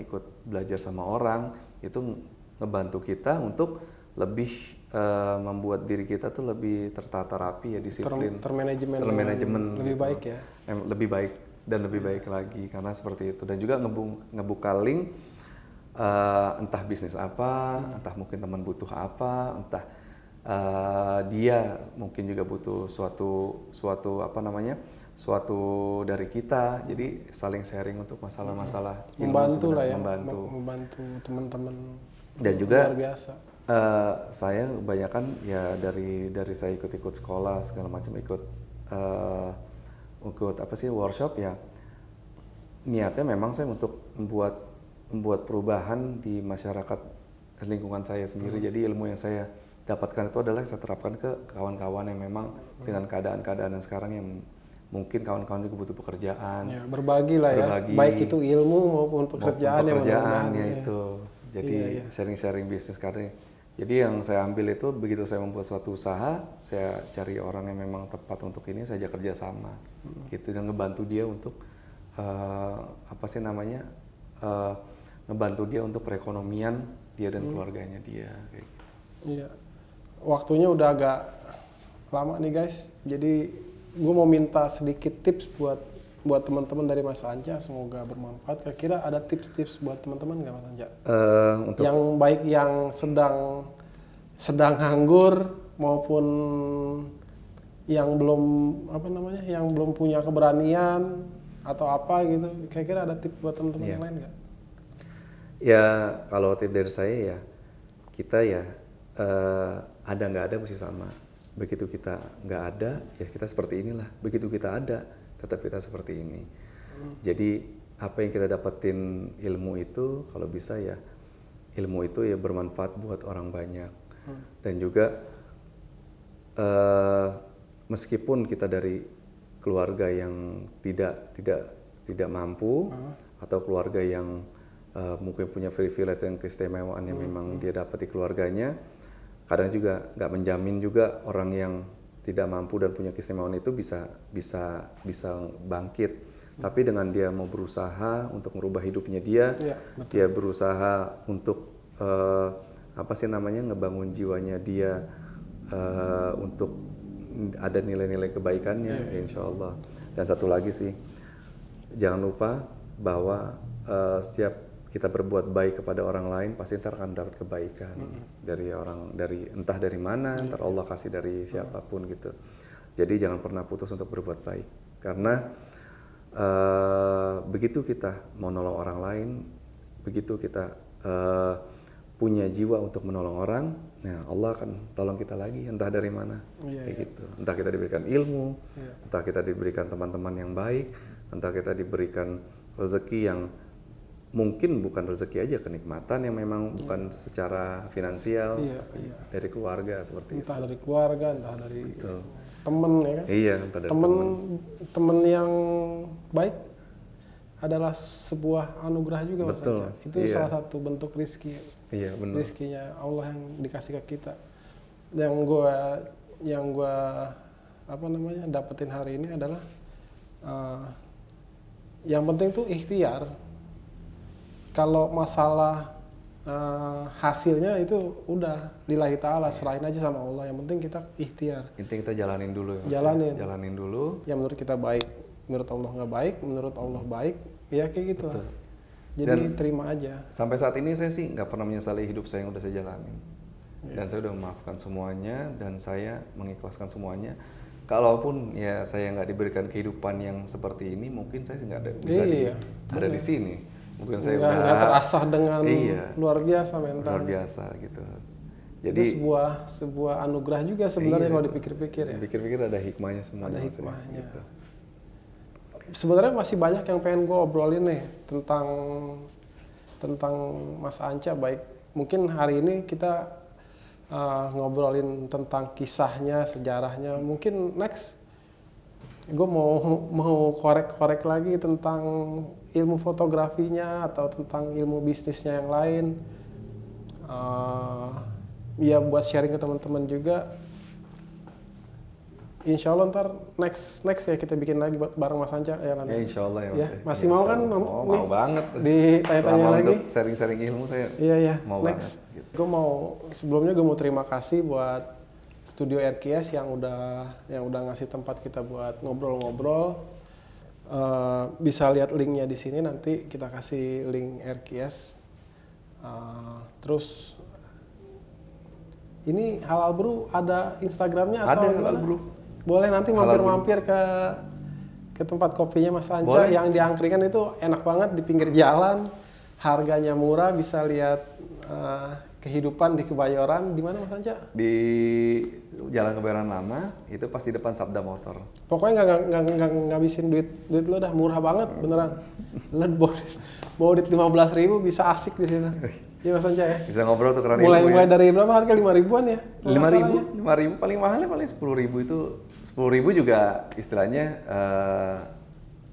ikut belajar sama orang, itu ngebantu kita untuk lebih membuat diri kita tuh lebih tertata rapi ya, disiplin, termanajemen lebih gitu. Baik ya, lebih baik dan lebih baik lagi karena seperti itu. Dan juga ngebuka link, entah bisnis apa, entah mungkin teman butuh apa, entah dia mungkin juga butuh suatu dari kita. Jadi saling sharing untuk masalah-masalah membantu lah ya, membantu teman-teman. Dan juga luar biasa. Saya kebanyakan ya dari saya ikut sekolah segala macam, ikut workshop ya, niatnya memang saya untuk membuat perubahan di masyarakat lingkungan saya sendiri. Jadi ilmu yang saya dapatkan itu adalah saya terapkan ke kawan-kawan yang memang dengan keadaan-keadaan yang sekarang yang mungkin kawan-kawan juga butuh pekerjaan. Ya, berbagi lah Berbagi. ya, baik itu ilmu maupun pekerjaan yang mudah-mudahan, ya ya. itu. Jadi sharing-sharing bisnis karena. Jadi yang saya ambil itu begitu saya membuat suatu usaha, saya cari orang yang memang tepat untuk ini, saya ajak kerja sama, gitu dan ngebantu dia untuk apa sih namanya, ngebantu dia untuk perekonomian dia dan keluarganya dia. Kayak gitu. Iya, waktunya udah agak lama nih guys, jadi gue mau minta sedikit tips buat teman-teman dari Mas Anca, semoga bermanfaat. Kira-kira ada tips-tips buat teman-teman nggak Mas Anca? Untuk Yang baik yang sedang nganggur maupun yang belum yang belum punya keberanian atau apa gitu. Kira-kira ada tips buat teman-teman yang lain nggak? Ya kalau tips dari saya ya kita ya ada nggak ada mesti sama. Begitu kita nggak ada ya kita seperti inilah. Begitu kita ada tetap kita seperti ini. Jadi apa yang kita dapetin ilmu itu kalau bisa ya ilmu itu ya bermanfaat buat orang banyak. Dan juga meskipun kita dari keluarga yang tidak mampu atau keluarga yang mungkin punya privilege dan keistimewaan yang memang dia dapat di keluarganya, kadang juga nggak menjamin juga orang yang tidak mampu dan punya keistimewaan itu bisa bangkit. Tapi dengan dia mau berusaha untuk merubah hidupnya dia, dia berusaha untuk apa sih namanya ngebangun jiwanya dia untuk ada nilai-nilai kebaikannya, insya Allah. Dan satu lagi sih, jangan lupa bahwa setiap kita berbuat baik kepada orang lain pasti ntar akan dapat kebaikan dari entah dari mana, ntar Allah kasih dari siapapun gitu. Jadi jangan pernah putus untuk berbuat baik karena begitu kita mau nolong orang lain, begitu kita punya jiwa untuk menolong orang, nah Allah akan tolong kita lagi entah dari mana, kayak gitu. Entah kita diberikan ilmu, entah kita diberikan teman-teman yang baik, entah kita diberikan rezeki yang mungkin bukan rezeki aja, kenikmatan yang memang bukan secara finansial dari keluarga seperti entah itu. Dari keluarga, entah dari temen ya kan? Iya, entah dari temen yang baik adalah sebuah anugerah juga Mas Anca. Itu salah satu bentuk rizki. Iya, benar. Rizkinya Allah yang dikasih ke kita. Yang gua dapetin hari ini adalah yang penting tuh ikhtiar. Kalau masalah hasilnya itu udah lillahi ta'ala, serahin aja sama Allah. Yang penting kita ikhtiar. Intinya kita jalanin dulu ya. Jalanin dulu. Yang menurut kita baik, menurut Allah nggak baik, menurut Allah baik, ya kayak gitu lah. Jadi dan terima aja. Sampai saat ini saya sih nggak pernah menyesali hidup saya yang udah saya jalanin. Dan saya udah memaafkan semuanya dan saya mengikhlaskan semuanya. Kalaupun ya saya nggak diberikan kehidupan yang seperti ini, mungkin saya nggak bisa ada di sini. Mungkin saya nggak terasah dengan luar biasa mental. Luar biasa gitu. Jadi itu sebuah anugerah juga sebenarnya kalau dipikir-pikir ya. Dipikir-pikir ada hikmahnya semuanya. Ada hikmahnya. Gitu. Sebenarnya masih banyak yang pengen gue obrolin nih tentang Mas Anca. Baik mungkin hari ini kita ngobrolin tentang kisahnya, sejarahnya. Mungkin next gue mau korek-korek lagi tentang ilmu fotografinya atau tentang ilmu bisnisnya yang lain. Ya buat sharing ke teman-teman juga. Insya Allah ntar next ya kita bikin lagi bareng Mas Anca ya. Ya insya Allah ya Mas. Ya, masih mau kan? Mau banget. Ditanya-tanya lagi. Untuk sharing-sharing ilmu saya. Iya. Mau next. Banget. Gitu. Sebelumnya gue mau terima kasih buat Studio RQS yang udah ngasih tempat kita buat ngobrol-ngobrol. Bisa lihat linknya di sini, nanti kita kasih link RQS. Terus ini Halal Brew ada Instagramnya atau ada Halal Brew? Boleh nanti mampir-mampir ke tempat kopinya Mas Anca. Boleh. Yang di angkringan itu enak banget di pinggir jalan, harganya murah, bisa lihat kehidupan di Kebayoran. Di mana Mas Anca? Di Jalan Kebayoran Lama, itu pasti depan Sabda Motor. Pokoknya nggak ngabisin duit lo dah, murah banget beneran. Lo bawa duit 15.000 bisa asik di situ. Iya Mas Anca ya. Bisa ngobrol tukeran Mulai ilmu mulai ya. dari berapa harga 5.000-an ya? Kalau nggak salah ya? 5.000 paling mahalnya paling 10.000 itu 10.000 juga istilahnya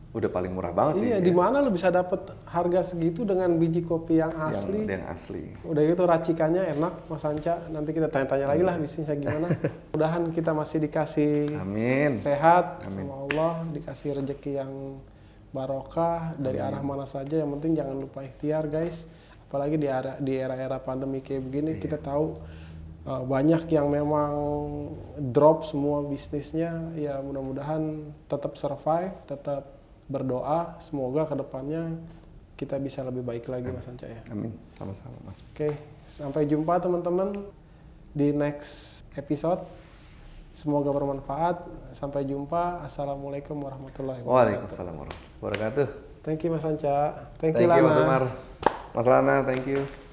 udah paling murah banget sih. Iya, di mana lo bisa dapet harga segitu dengan biji kopi yang asli? Yang asli. Udah gitu racikannya enak, Mas Anca. Nanti kita tanya-tanya lagi lah bisnisnya gimana. Mudahan kita masih dikasih Amin. sehat sama Allah, dikasih rezeki yang barokah dari arah mana saja. Yang penting jangan lupa ikhtiar guys. Apalagi di era-era pandemi kayak begini, kita tahu banyak yang memang drop semua bisnisnya. Ya mudah-mudahan tetap survive, tetap berdoa. Semoga kedepannya kita bisa lebih baik lagi Mas Anca ya. Amin. Sama-sama Mas. Oke, sampai jumpa teman-teman di next episode. Semoga bermanfaat. Sampai jumpa. Assalamualaikum warahmatullahi wabarakatuh. Waalaikumsalam warahmatullahi wabarakatuh. Thank you Mas Anca. Thank you Thank you Lana. Mas Umar. Mas Lana, thank you.